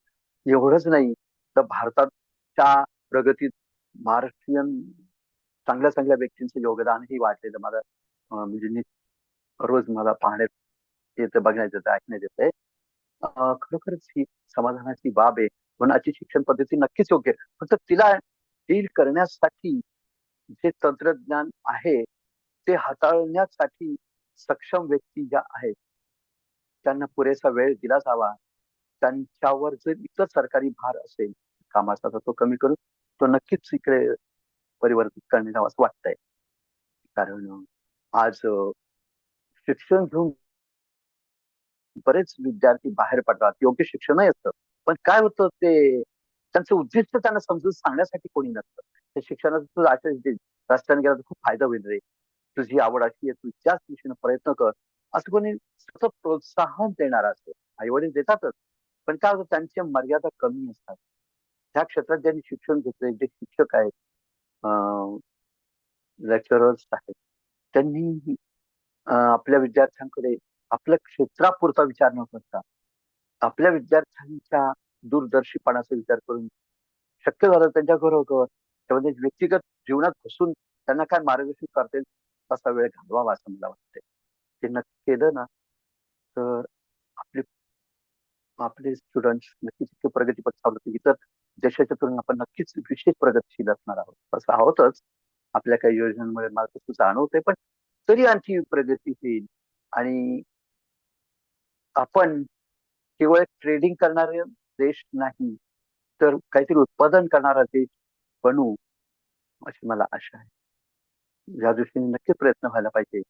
एवढंच नाही तर भारताच्या प्रगतीत महाराष्ट्रीयन चांगल्या चांगल्या व्यक्तींचं योगदानही वाढलेलं मला म्हणजे रोज मला पाहण्यात येतं, बघण्यात येतं, ऐकण्यात येतंय. खरोखरच ही समाधानाची बाब आहे. म्हणून आजची शिक्षण पद्धती नक्कीच योग्य आहे. फक्त तिला डील करण्यासाठी जे तंत्रज्ञान आहे, ते हाताळण्यासाठी सक्षम व्यक्ती ज्या आहेत, त्यांना पुरेसा वेळ दिला जावा. त्यांच्यावर जर इतर सरकारी भार असेल कामाचा, तर तो कमी करून तो नक्कीच इकडे परिवर्तित करण्यात यावं असं वाटतंय. कारण आज शिक्षण घेऊन बरेच विद्यार्थी बाहेर पडतात. योग्य शिक्षणही असतं. पण काय होतं ते त्यांचं उद्दिष्ट त्यांना समजून सांगण्यासाठी कोणी नसतं. त्या शिक्षणाचं तू रस्त्याने गेला तर खूप फायदा होईल रे. तुझी आवड अशी आहे, तू त्याच दिशेने प्रयत्न कर. असं कोणी सतत प्रोत्साहन देणारं असतं. आई-वडील देतातच. पण काय होतं त्यांच्या मर्यादा कमी असतात. त्या क्षेत्रात ज्यांनी शिक्षण घेतलंय, जे शिक्षक आहेत, लेक्चरर्स आहेत, त्यांनी आपल्या विद्यार्थ्यांकडे आपल्या क्षेत्रापुरता विचार न करता आपल्या विद्यार्थ्यांच्या दूरदर्शीपणाचा विचार करून शक्य झालं त्यांच्या घरोघर त्यामध्ये व्यक्तिगत जीवनात घुसून त्यांना काय मार्गदर्शन करता येईल तसा वेळ घालवावा असं मला वाटतंय. ते नक्की केलं ना तर आपले आपले स्टुडंट्स नक्कीच इतके प्रगतीपथ चालवतील इतर देशाच्या तुलनेत आपण नक्कीच विशेष प्रगतीशील असणार आहोत. असं आहोतच. आपल्या काही योजनांमुळे मला तसं जाणवतंय, पण तरी आणखी प्रगती होईल आणि आपण केवळ एक ट्रेडिंग करणारे देश नाही, तर काहीतरी उत्पादन करणारा देश बनू, अशी मला आशा आहे. या दृष्टीने नक्कीच प्रयत्न व्हायला पाहिजे.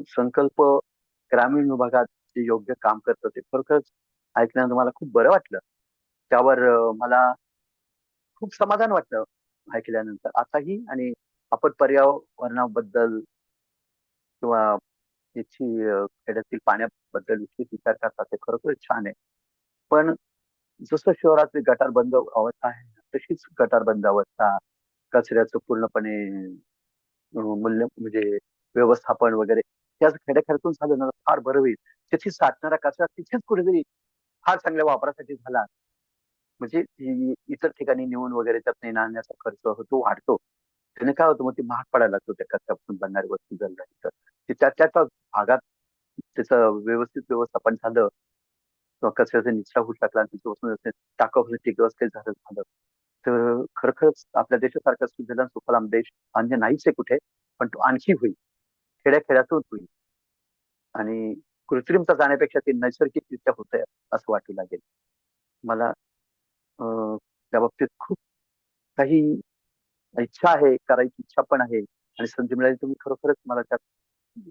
संकल्प ग्रामीण विभागात जे योग्य काम करतं ते खरोखरच ऐकल्यानंतर मला खूप बरं वाटलं. त्यावर मला खूप समाधान वाटलं ऐकल्यानंतर आताही आणि आपण पर्यावरणाबद्दल किंवा याची खेड्यातील पाण्याबद्दल विशेष विचार करतात ते खरोखरच छान आहे. पण जसं शहरातली गटारबंद अवस्था आहे, तशीच गटारबंद अवस्था, कचऱ्याचं पूर्णपणे मूल्य म्हणजे व्यवस्थापन वगैरे हे असं खेड्याखेड्यातून झालं ना फार बरं होईल. तिथे साठणारा कचरा तिथेच कुठेतरी फार चांगल्या वापरासाठी झाला, म्हणजे इतर ठिकाणी नेऊन वगैरे त्यात नेणं आणण्याचा खर्च तो वाढतो. त्याने काय होतं मग ते महाग पडायला लागतो त्या कचऱ्यापासून बनणारी वस्तू जर झाली तर. ते त्या भागात त्याचं व्यवस्थित व्यवस्थापन झालं किंवा कचऱ्याचा निचरा होऊ शकला आणि तिच्यापासून व्यवस्थित टाकाऊसाठी व्यवस्थित झालं झालं, तर खरोखरच आपल्या देशासारखा सुजलाम सुफलाम देश अन्य नाहीच आहे कुठे, पण तो आणखी होईल. खेड्या-खेड्यातून होईल आणि कृत्रिमता जाण्यापेक्षा ते नैसर्गिकरित्या होतंय असं वाटू लागेल. मला अ, त्या बाबतीत खूप काही इच्छा आहे, करायची इच्छा पण आहे आणि संधी मिळाली तर मी खरोखरच मला त्यात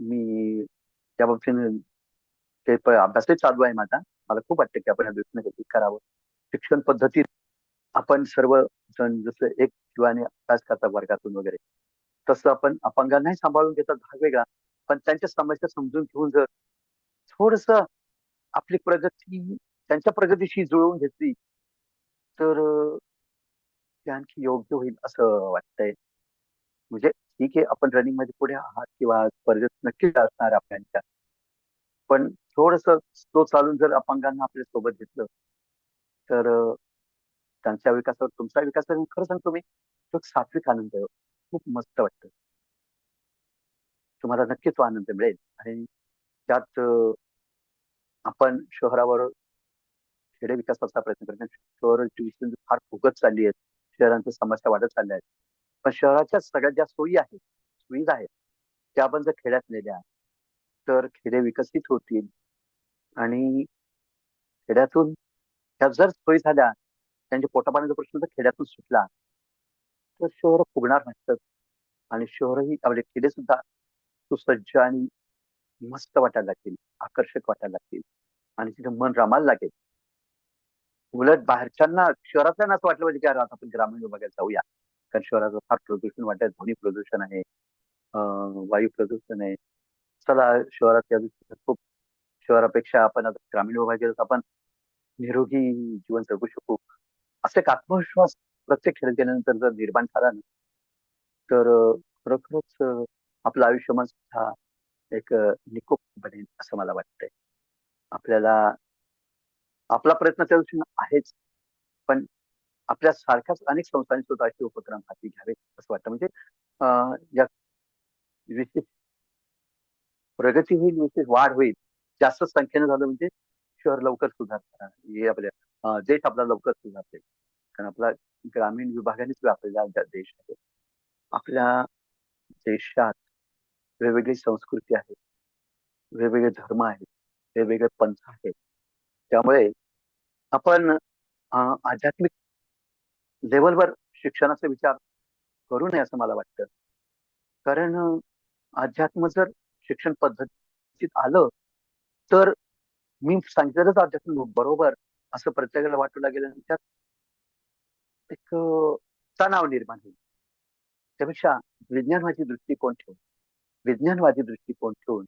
मी त्या बाबतीने ते अभ्यासही चालू आहे माझा. मला खूप वाटतं की आपण या दृष्टीने काहीतरी करावं. शिक्षण पद्धतीत आपण सर्वजण जसं एक जीवाने अभ्यास करतात वर्गातून वगैरे, तसं आपण अपंगांनाही सांभाळून घेतात भाग वेगळा. पण त्यांच्या समस्या समजून घेऊन जर थोडंसं आपली प्रगती त्यांच्या प्रगतीशी जुळवून घेतली, तर ते आणखी योग्य होईल असं वाटतंय. म्हणजे ठीक आहे, आपण रनिंगमध्ये पुढे आहात किंवा स्पर्धेत नक्कीच असणार आपल्या पण थोडंसं स्लो चालून जर अपंगांना आपल्या सोबत घेतलं, तर त्यांच्या विकासावर तुमचा विकास होईल. खरं सांगतो मी, तो एक सात्विक आनंद आहे. खूप मस्त वाटतं. तुम्हाला नक्कीच तो आनंद मिळेल आणि त्यात आपण शहरावर खेडे विकासाचा प्रयत्न करतो. शहराची विस्तीर्ण फार फुगत चालली आहेत. शहरांच्या समस्या वाढत चालल्या आहेत. पण शहराच्या सगळ्यात ज्या सोयी आहेत, सुविधा आहेत, त्या आपण जर खेड्यात नेल्या, तर खेडे विकसित होतील आणि खेड्यातून त्या जर सोयी झाल्या, त्यांच्या पोटापाण्याचा प्रश्न जर खेड्यातून सुटला, तर शहरं फुगणार नाहीत आणि शहरही आपले खेडे सुद्धा सुसज्ज आणि मस्त वाटायला लागतील, आकर्षक वाटायला लागतील. आणि तिथे मन रमायला लागेल. उलट बाहेरच्यांना, शहरातल्यांना असं वाटलं पाहिजे की अरे आता आपण ग्रामीण भागात जाऊया, कारण शहराचं फार प्रदूषण वाटत, ध्वनी प्रदूषण आहे, वायू प्रदूषण आहे. चला शहरात या दृष्टीने खूप, शहरापेक्षा आपण आता ग्रामीण भागात गेलो तर आपण निरोगी जीवन जगू शकू, असा एक आत्मविश्वास प्रत्येक खेळत गेल्यानंतर जर निर्माण झाला ना, तर खरोखरच आपलं आयुष्यमान सुद्धा एक निकोप बनेल असं मला वाटतंय. आपल्याला आपला प्रयत्न त्या दृष्टीनं आहेच, पण आपल्या सारख्याच अनेक संस्थांनी सुद्धा असे उपक्रम हाती घ्यावेत असं वाटतं. म्हणजे या विशेष प्रगती होईल, विशेष वाढ होईल. जास्त संख्येनं झालं म्हणजे शहर लवकर सुधारणार. हे आपल्या देश आपला लवकर सुधारते. कारण आपला ग्रामीण विभागानेच व्यापलेला देश आहे. आपल्या देशात वेगवेगळी संस्कृती आहे, वेगवेगळे धर्म आहेत, वेगवेगळे पंथ आहेत. त्यामुळे आपण आध्यात्मिक लेव्हलवर शिक्षणाचा विचार करू नये असं मला वाटतं. कारण अध्यात्म जर शिक्षण पद्धतीत आलं, तर मी सांगितलेलंच अध्यात्म बरोबर असं प्रत्येकाला वाटू गेलं, त्यात एक तणाव निर्माण होईल. त्यापेक्षा विज्ञानवादी दृष्टिकोन ठेवून, विज्ञानवादी दृष्टिकोन ठेवून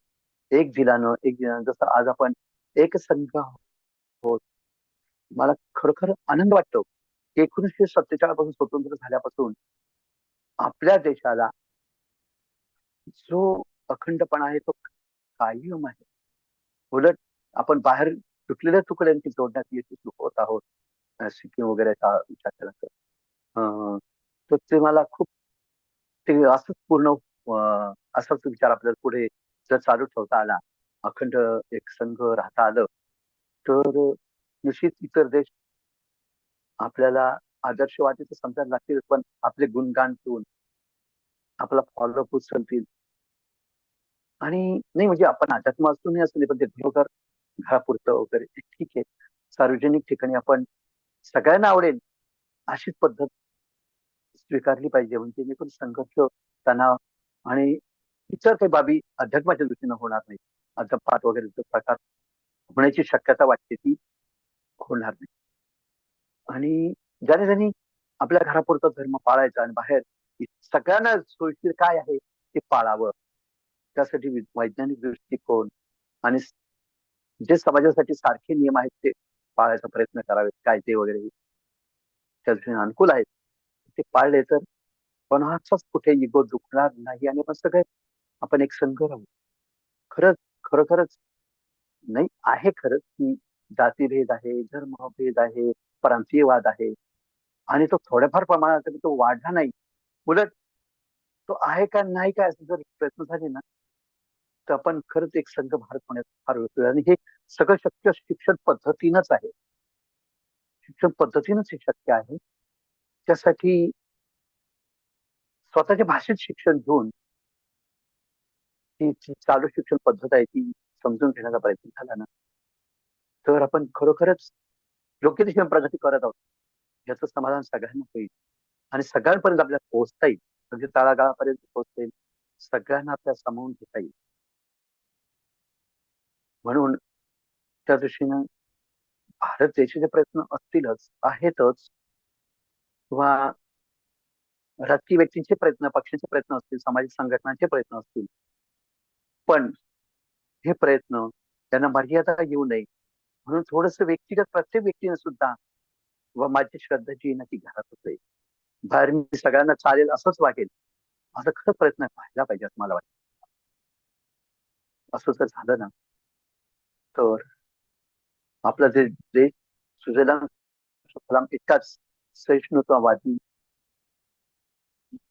एक दिलानं जसं आज आपण एक संघ आहोत. मला खरोखर आनंद वाटतो की 1947 पासून स्वतंत्र झाल्यापासून आपल्या देशाला जो अखंडपणा आहे तो कायम आहे. उलट आपण बाहेर तुटलेल्या तुकड्यांची जोडण्यात यशस्वी होत आहोत. सिक्कीम वगैरेचा विचार केला तर. अ, तर ते मला खूप, ते असंच पूर्ण असाच विचार आपल्याला पुढे जर चालू ठेवता आला, अखंड एक संघ राहता आलं, तर निश्चित इतर देश आपल्याला आदर्शवादी तर समजायला लागतील, पण आपले गुणगान ठेवून आपला फॉलोअप उचलतील. आणि नाही म्हणजे आपण अध्यात्म असतो नाही असं नाही, पण ते घरोघर घरापुरतं वगैरे ते ठीक आहे. सार्वजनिक ठिकाणी आपण सगळ्यांना आवडेल अशीच पद्धत स्वीकारली पाहिजे, म्हणजे जेणेकरून संघर्ष, तणाव आणि इतर काही बाबी अध्यात्माच्या दृष्टीने होणार नाही. अध्यापात वगैरे प्रकार होण्याची शक्यता वाटते ती होणार नाही. आणि ज्याने ज्यांनी आपल्या घरापुरता धर्म पाळायचा आणि बाहेर सगळ्यांना सोयीस्कर काय आहे ते पाळावं. त्यासाठी वैज्ञानिक दृष्टिकोन आणि जे समाजासाठी सारखे नियम आहेत ते पाळायचा प्रयत्न करावेत. कायदे वगैरे त्या दृष्टीने अनुकूल आहेत. ते पाळले तर कोणाचाच कुठे इगो दुखणार नाही आणि आपण सगळे आपण एक संघ राहू. खरंच, खरोखरच नाही आहे खरंच, की जातीभेद आहे, धर्मभेद आहे, प्रांतीयवाद आहे आणि तो थोड्याफार प्रमाणात आहे, तो वाढला नाही. उलट तो आहे का नाही का असं जर प्रयत्न झाले ना, तर आपण खरंच एक संघ भारत होण्यास फार होतोय आणि हे सगळं शक्य शिक्षण पद्धतीनंच आहे. शिक्षण पद्धतीनंच हे शक्य आहे. त्यासाठी स्वतःच्या भाषेत शिक्षण घेऊन ती जी चालू शिक्षण पद्धत आहे ती समजून घेण्याचा प्रयत्न झाला ना, तर आपण खरोखरच योग्य दिशेने प्रगती करत आहोत. याचं समाधान सगळ्यांना होईल आणि सगळ्यांपर्यंत आपल्याला पोहोचता येईल. म्हणजे तळागाळापर्यंत पोहोचता येईल. सगळ्यांना आपल्याला सामावून घेता येईल. म्हणून त्या दृष्टीनं भारत देशाचे प्रयत्न असतीलच, आहेतच किंवा राजकीय व्यक्तींचे प्रयत्न, पक्षांचे प्रयत्न असतील, सामाजिक संघटनांचे प्रयत्न असतील. पण हे प्रयत्न त्यांना मर्यादा येऊ नये म्हणून थोडंसं व्यक्तिगत प्रत्येक व्यक्तीने सुद्धा व माझी श्रद्धा जी आहे ना ती घरातच आहे. बाहेर मी सगळ्यांना चालेल असंच वागेल, असा खरं प्रयत्न व्हायला पाहिजे असं मला वाटतं. असं जर झालं ना, तर आपला जे देश सुजलाम सुफलाम इतकाच सहिष्णुतावादी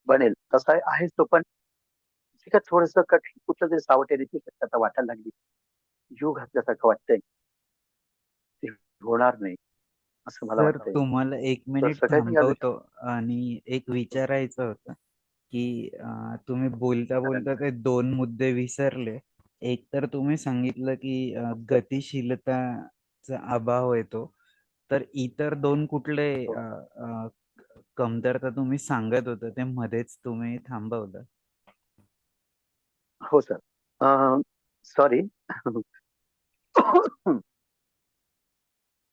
बनेल तसा आहेच तो. पण ठीक आहे, थोडंसं कठीण कुठलं तरी सावट येण्याची शक्यता वाटायला लागली. जीव घातल्यासारखं वाटतंय. ते होणार नाही असं मला सर वाटतंय. तुम्हाला एक तर मिनिट सगळ्यांनी या थांबवतो आणि एक विचारायचं होतं की तुम्ही बोलता बोलता ते दोन मुद्दे विसरले. एक तर तुम्ही सांगितलं की गतिशीलताचा अभाव येतो, तर इतर दोन कुठले हो, कमतरता तुम्ही सांगत होता ते मध्येच तुम्ही थांबवलं. हो सर. सॉरी.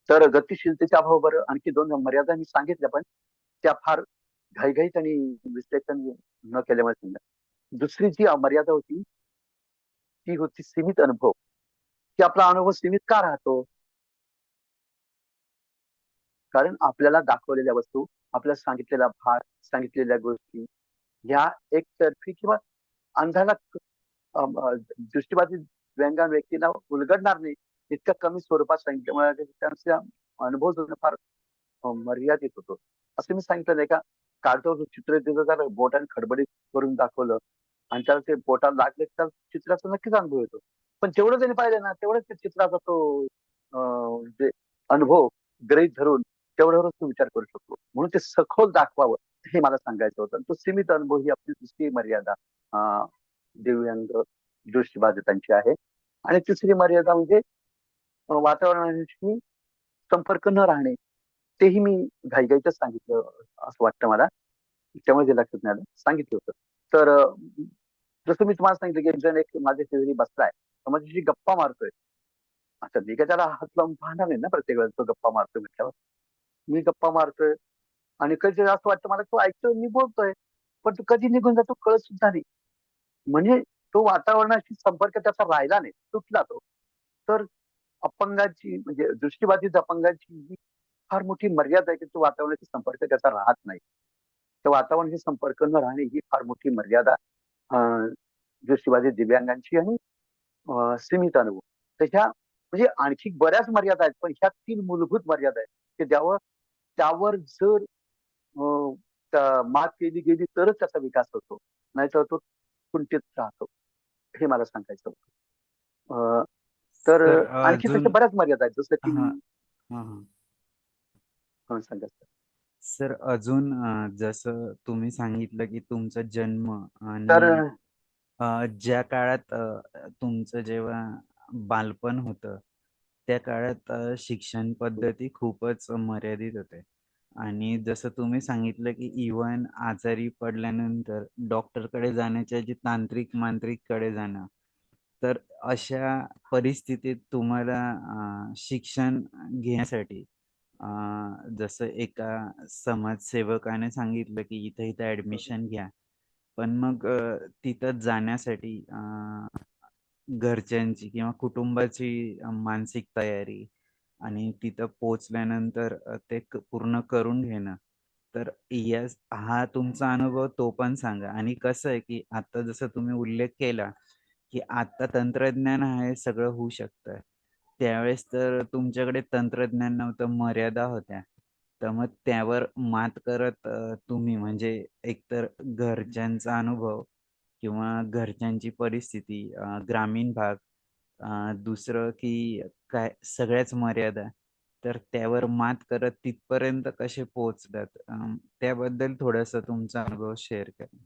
तर गतिशीलतेच्या अभावावर आणखी 2 मर्यादा मी सांगितल्या, पण त्या फार घाईघाईत आणि विश्लेषण न केल्यामुळे सांगितल्या. दुसरी जी मर्यादा होती, ती होती सीमित अनुभव, की आपला अनुभव सीमित का राहतो? कारण आपल्याला दाखवलेल्या वस्तू, आपल्याला सांगितलेला भाग, सांगितलेल्या गोष्टी ह्या एकतर्फी किंवा अंधाला दृष्टिबाधित दिव्यांग व्यक्तीला उलगडणार नाही, इतक्या कमी स्वरूपात सांगितल्यामुळे त्यांचा अनुभव जो फार मर्यादित होतो. असं मी सांगितलं नाही का, कागदावर चित्र दिलं तर बोटाने खडबडीत करून दाखवलं आणि त्याला ते बोटाला लागले तर चित्राचा नक्कीच अनुभव येतो. पण जेवढं त्यांनी पाहिलं ना, तेवढंच त्या चित्राचा तो जे अनुभव गृहीत धरून तेवढ्यावरच तो विचार करू शकतो. म्हणून ते सखोल दाखवावं हे मला सांगायचं होतं. तो सीमित अनुभव ही आपली दुसरी मर्यादा दिव्यांग दृष्टिबाधितांची आहे. आणि तिसरी मर्यादा म्हणजे वातावरणाशी संपर्क न राहणे. तेही मी घाईघाईतच सांगितलं असं वाटतं मला. त्यामुळे ते लक्षात नाही आलं. सांगितलं होतं. तर जसं मी तुम्हाला सांगितलं, की एक जण एक माझ्या शेजारी बसलाय. तर माझ्याशी गप्पा मारतोय. आता मी काय त्याला हात लावून पाहणार नाही ना प्रत्येक वेळेस तो गप्पा मारतोय म्हटल्यावर. मी गप्पा मारतोय आणि कधी असं वाटतं मला तो ऐकतोय मी बोलतोय. पण तो कधी निघून जातो कळत सुद्धा नाही. म्हणजे तो वातावरणाशी संपर्क त्याचा राहिला नाही, तुटला तो. तर अपंगाची म्हणजे दृष्टिबाधित अपंगाची ही फार मोठी मर्यादा आहे, की तो वातावरणाशी संपर्क त्याचा राहत नाही. तर वातावरणाशी संपर्क न राहणे ही फार मोठी मर्यादा अ, दृष्टिबाधित दिव्यांगांची आणि सीमित अनुभव. तर ह्या म्हणजे आणखी बऱ्याच मर्यादा आहेत, पण ह्या 3 मूलभूत मर्यादा आहेत, की त्यावर जर मात केली गेली तरच त्याचा विकास होतो. नाहीतर तो कुंठित राहतो. हे मला सांगायचं होतं. अ, तर सर आणखी तशा अजून बऱ्याच मर्यादा आहेत. जसं की हां, हां, हां. सांगा सर. सर अजून जसं तुम्ही सांगितलं की तुमचा जन्म तर आणि ज्या काळात तुमचं जेव्हा बालपण होतं, त्या काळात शिक्षण पद्धती खूपच मर्यादित होते आणि जसं तुम्ही सांगितलं की इव्हन आजारी पडल्यानंतर डॉक्टरकडे जाण्याच्या ऐवजी तांत्रिक-मांत्रिककडे जाणं. तर अशा परिस्थितीत तुम्हाला शिक्षण घेण्यासाठी अ, जसं एका समाजसेवकाने सांगितलं की इथं-इथं ॲडमिशन घ्या. पण मग तिथं जाण्यासाठी घरच्यांची किंवा कुटुंबाची मानसिक तयारी आणि तिथं पोहोचल्यानंतर ते पूर्ण करून घेणं. तर हा तुमचा अनुभव तो पण सांगा आणि कसं आहे, की आता जसं तुम्ही उल्लेख केला, की आता तंत्रज्ञान आहे, सगळं होऊ शकतं. त्यावेळेस तर तुमच्याकडे तंत्रज्ञान नव्हतं, मर्यादा होत्या. तर मग त्यावर मात करत तुम्ही म्हणजे एकतर घरच्यांचा अनुभव किंवा घरच्यांची परिस्थिती, ग्रामीण भाग, दुसरं की काय सगळ्याच मर्यादा. तर त्यावर मात करत तिथपर्यंत कसे पोहोचलात? त्याबद्दल थोडासा तुमचा अनुभव शेअर करा.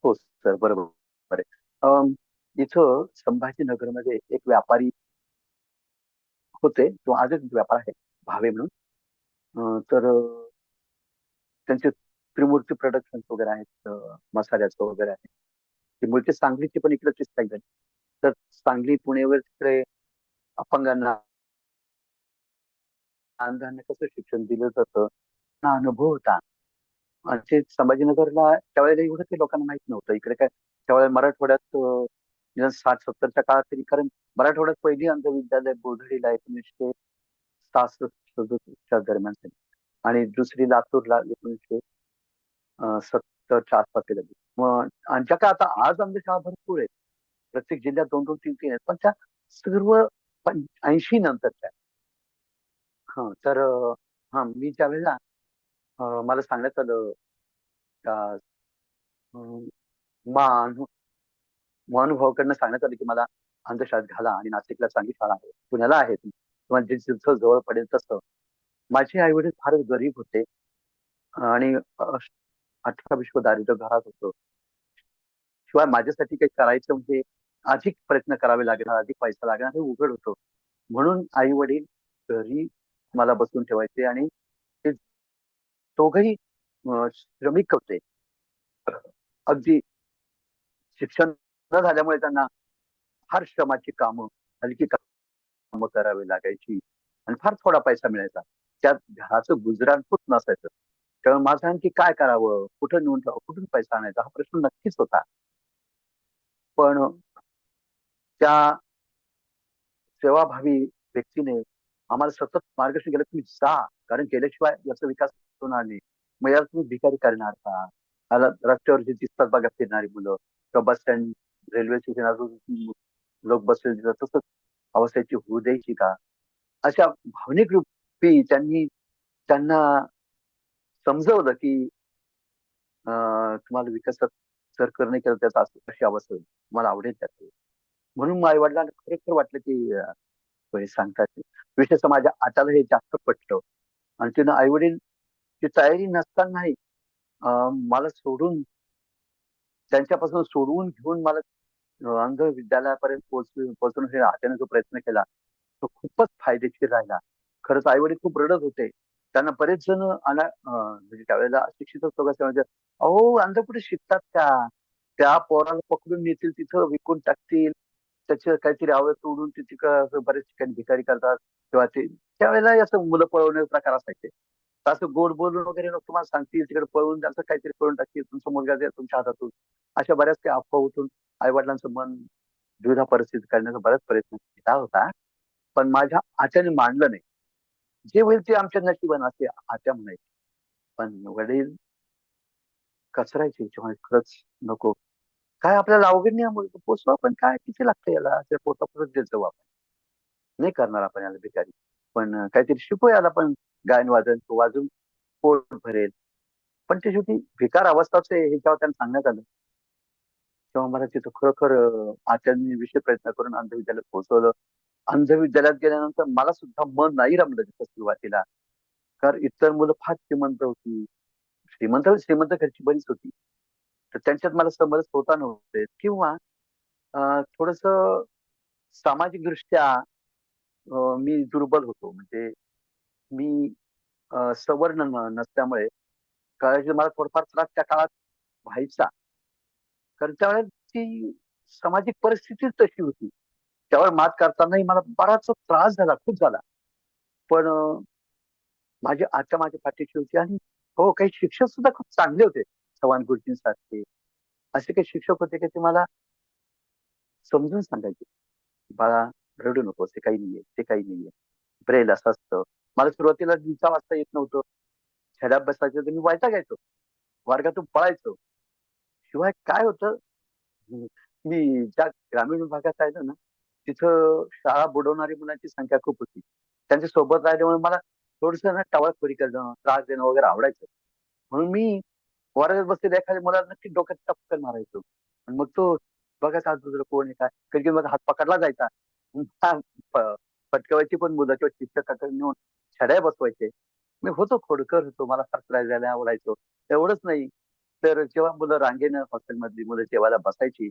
हो सर, बरोबर आहे. इथं संभाजीनगरमध्ये एक व्यापारी होते. तो आजच व्यापार आहे, भावे म्हणून. तर त्यांचे त्रिमूर्ती प्रोडक्शन्स वगैरे आहेत. मसाल्याचं वगैरे आहे. ती मूर्ती सांगलीची पण इकडे तीच आहे. तर सांगली, पुणेवर तिकडे अपंगांना, अंधांना कसं शिक्षण दिलं जातं, हा अनुभव होता. आणि ते संभाजीनगरला त्यावेळेला एवढं काही लोकांना माहित नव्हतं. इकडे काय त्यावेळेला मराठवाड्यात निदान 60-70च्या काळात तरी, कारण मराठवाड्यात पहिली अंधविद्यालय बोधडीला 1966-67च्या दरम्यान झाली आणि दुसरी लातूरला 1970च्या आसपास झाली. मग आणि ज्या काय आता आज अंधशाळा भरपूर आहेत. प्रत्येक जिल्ह्यात 2-2, 3-3 आहेत. पण त्या सर्व 80 नंतरच्या. हां, तर मी त्यावेळेला मला सांगण्यात आलं का अ, मा महानुभावाकडनं सांगण्यात आलं, की मला अंधशाळेत घाला आणि नाशिकला चांगली शाळा आहे. पुण्याला आहे ती. तुम्हाला जिथं जवळ पडेल तसं. माझे आई-वडील फारच गरीब होते आणि 18-20 दारिद्र्य घरात होतं. शिवाय माझ्यासाठी काही करायचं म्हणजे अधिक प्रयत्न करावे लागणार, अधिक पैसा लागणार हे उघड होतं. म्हणून आई-वडील घरी मला बसवून ठेवायचे आणि ते दोघंही श्रमिक होते. अगदी शिक्षण न झाल्यामुळे त्यांना फार श्रमाची कामं, हलकी कामं करावी लागायची. आणि फार थोडा पैसा मिळायचा. त्यात घराचं गुजराण होत नसायचं. तेव्हा माझं आणखी काय करावं? कुठं नेऊन ठेवावं? कुठून पैसा आणायचा? हा प्रश्न नक्कीच होता. पण त्या सेवाभावी व्यक्तीने आम्हाला सतत मार्गदर्शन केलं, तुम्ही जा. कारण केल्याशिवाय याचा विकास होणार नाही. मग याला तुम्ही भिकारी करणार का? याला रस्त्यावर जे दिसतात बघा फिरणारी मुलं किंवा बस स्टँड, रेल्वे स्टेशन लोक बसलेले दिसतात, तसंच अवस्थेची होऊ द्यायची का? अशा भावनिक रूपी त्यांनी त्यांना समजवलं की तुम्हाला विकासात जर करणं नाही केलं त्याचा अशी अवस्था होईल. तुम्हाला आवडेल त्यात. म्हणून मग आई-वडिलांना खरोखर वाटलं की हे सांगतात. विशेषतः माझ्या आत्याला हे जास्त पटलं आणि तिनं आई-वडील ची तयारी नसतानाही मला सोडून त्यांच्यापासून सोडवून घेऊन मला अंध विद्यालयापर्यंत पोहोचवून हे आत्याने जो प्रयत्न केला, तो खूपच फायदेशीर राहिला. खरंच आई-वडील खूप रडत होते. त्यांना बरेच जण म्हणजे त्यावेळेला अशिक्षितच लोक असे म्हणजे, "अहो, अंध कुठे शिकतात का? त्या पोराला पकडून नेतील तिथं विकून टाकतील. त्याचं काहीतरी आवळं तोडून ते तिकडं असं बऱ्याच ठिकाणी भिकारी करतात." किंवा ते त्यावेळेला असं मुलं पळवण्याचे प्रकार असायचे. तर असं गोड बोलून वगैरे लोक तुम्हाला सांगतील, तिकडे पळवून त्यांचं काहीतरी करून टाकतील, तुमचा मुलगा जाईल तुमच्या हातातून. अशा बऱ्याच काही अफवा उठून आई-वडिलांचं मन द्विधा परिस्थितीत करण्याचा बराच प्रयत्न केला होता. पण माझ्या आत्याने मानलं नाही. जे होईल ते आमच्या नशिबानं असे आत्या म्हणायची. पण वडील कचरायचे जेव्हा खरंच नको. काय आपल्याला अवघड नाही मुलगा पोचवा पण काय किती लागतं याला? त्या पोटापुरतं देत जाऊ आपण. नाही करणार आपण याला भिकारी. पण काहीतरी शिकू याला पण गायन वादन वाजून पोट भरेल. पण ते शेवटी भिकार अवस्थाच आहे हे जेव्हा त्यांना सांगण्यात आलं, तेव्हा मला तिथं खरोखर आत्यांनी विशेष प्रयत्न करून अंधविद्यालयात पोहोचवलं. अंधविद्यालयात गेल्यानंतर मला सुद्धा मन नाही रमलं तिथं सुरुवातीला. कारण इतर मुलं फार श्रीमंत होती. श्रीमंत श्रीमंत घरची बरीच होती. तर त्यांच्यात मला समरस होता नव्हते किंवा थोडंसं सामाजिकदृष्ट्या मी दुर्बल होतो. म्हणजे मी सवर्ण नसल्यामुळे कदाचित मला थोडाफार त्रास त्या काळात व्हायचा. कारण त्यावेळेस ती सामाजिक परिस्थितीच तशी होती. त्यावर मात करतानाही मला बराच त्रास झाला, खूप झाला. पण माझी आत्या माझ्या पाठीशी होती आणि हो, काही शिक्षक सुद्धा खूप चांगले होते. चव्हाण गुरुजींसारखे. असे काही शिक्षक होते की ते मला समजून सांगायचे. "बाळा, रडू नकोस. ते काही नाहीये, ते काही नाहीये. ब्रेल असं असतं." मला सुरुवातीला लिहिता वाचता येत नव्हतं. छड्यात बसायचं तर मी वैतागायचो. वर्गातून पळायचो. शिवाय काय होतं, मी ज्या ग्रामीण भागात राहिलो ना, तिथं शाळा बुडवणारी मुलांची संख्या खूप होती. त्यांच्या सोबत राहिल्यामुळे मला थोडंसं ना टवाळखोरी करणं, त्रास देणं वगैरे आवडायचं. म्हणून मी वर्गात बसलेल्या एखाद्या मुलाला नक्की डोक्यात टपकन मारायचो. आणि मग तो बघायचा आजूबाजूला कोण आहे काय? कधी-कधी माझा हात पकडला जायचा. मग प पटकवायची पण मुलं किंवा शिक्षकाकडे नेऊन छड्या बसवायचे. मी होतो खोडकर होतो. मला फार त्रास द्यायला आवडायचो. एवढंच नाही, तर जेव्हा मुलं रांगेनं हॉस्टेलमधली मुलं जेवायला बसायची,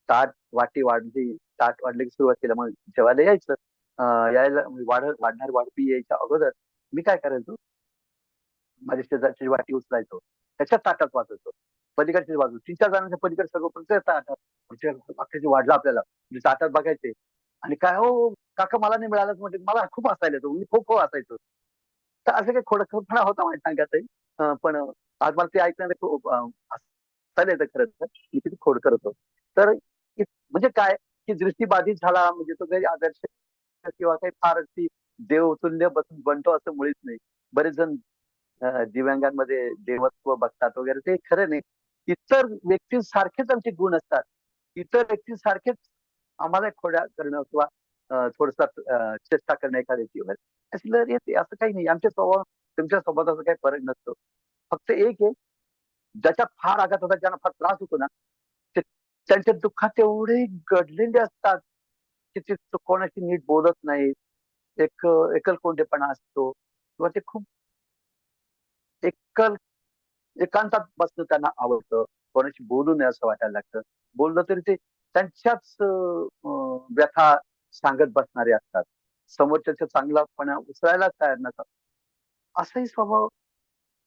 ताट वाटी वाढली, ताट वाढलं की सुरुवातीला मग जेवायला यायचं. यायला वाढणारी वाढपी यायच्या अगोदर मी काय करायचो, माझ्या शेजारची वाटी उचलायचो. त्याच्या ताटात वाचायचो. पलीकडची बाजू 3-4 जणांच्या पलीकडे सगळं प्रत्येक ताटात. म्हणजे बाकीचे वाढलं आपल्याला. म्हणजे ताटात बघायचे आणि काय "हो, काका मला नाही मिळालंच" म्हणजे मला खूप हसायला येतं. मी खो-खो हसायचो. तर असं काही खोडकरपणा होता माझ्या अंगातही. पण आज मला ते ऐकल्याने खूप हसायला येतं खरं तर. मी किती खोडकर होतो. तर म्हणजे काय, की दृष्टिबाधित झाला म्हणजे तो काही आदर्श किंवा काही फार अगदी देवतुल्य बनतो असं मुळीच नाही. बरेच जण दिव्यांगांमध्ये देवत्व बघतात वगैरे ते खरं नाही. इतर व्यक्तींसारखेच आमचे गुण असतात. इतर व्यक्तींसारखेच आम्हाला खोड्या करणं किंवा चेष्टा करणं एखाद्याची वगैरे अशी लहर येते. असं काही नाही. आमचे स्वभाव तुमच्या स्वभावात काही फरक नसतो. फक्त एक आहे, ज्याच्यात फार आघात होतात, ज्यांना फार त्रास होतो ना, ते त्यांच्या दुःखात एवढे गडलेले असतात, की ते कोणाशी नीट बोलत नाहीत. एकलकोंडेपणा असतो किंवा ते खूप एकल एकांतात बसणं त्यांना आवडतं. कोणाशी बोलू नये असं वाटायला लागतं. बोललं तरी ते त्यांच्याच व्यथा सांगत बसणारे असतात. समोरच्याचा चांगलापणा उचलायलाच तयार नसतात. असाही स्वभाव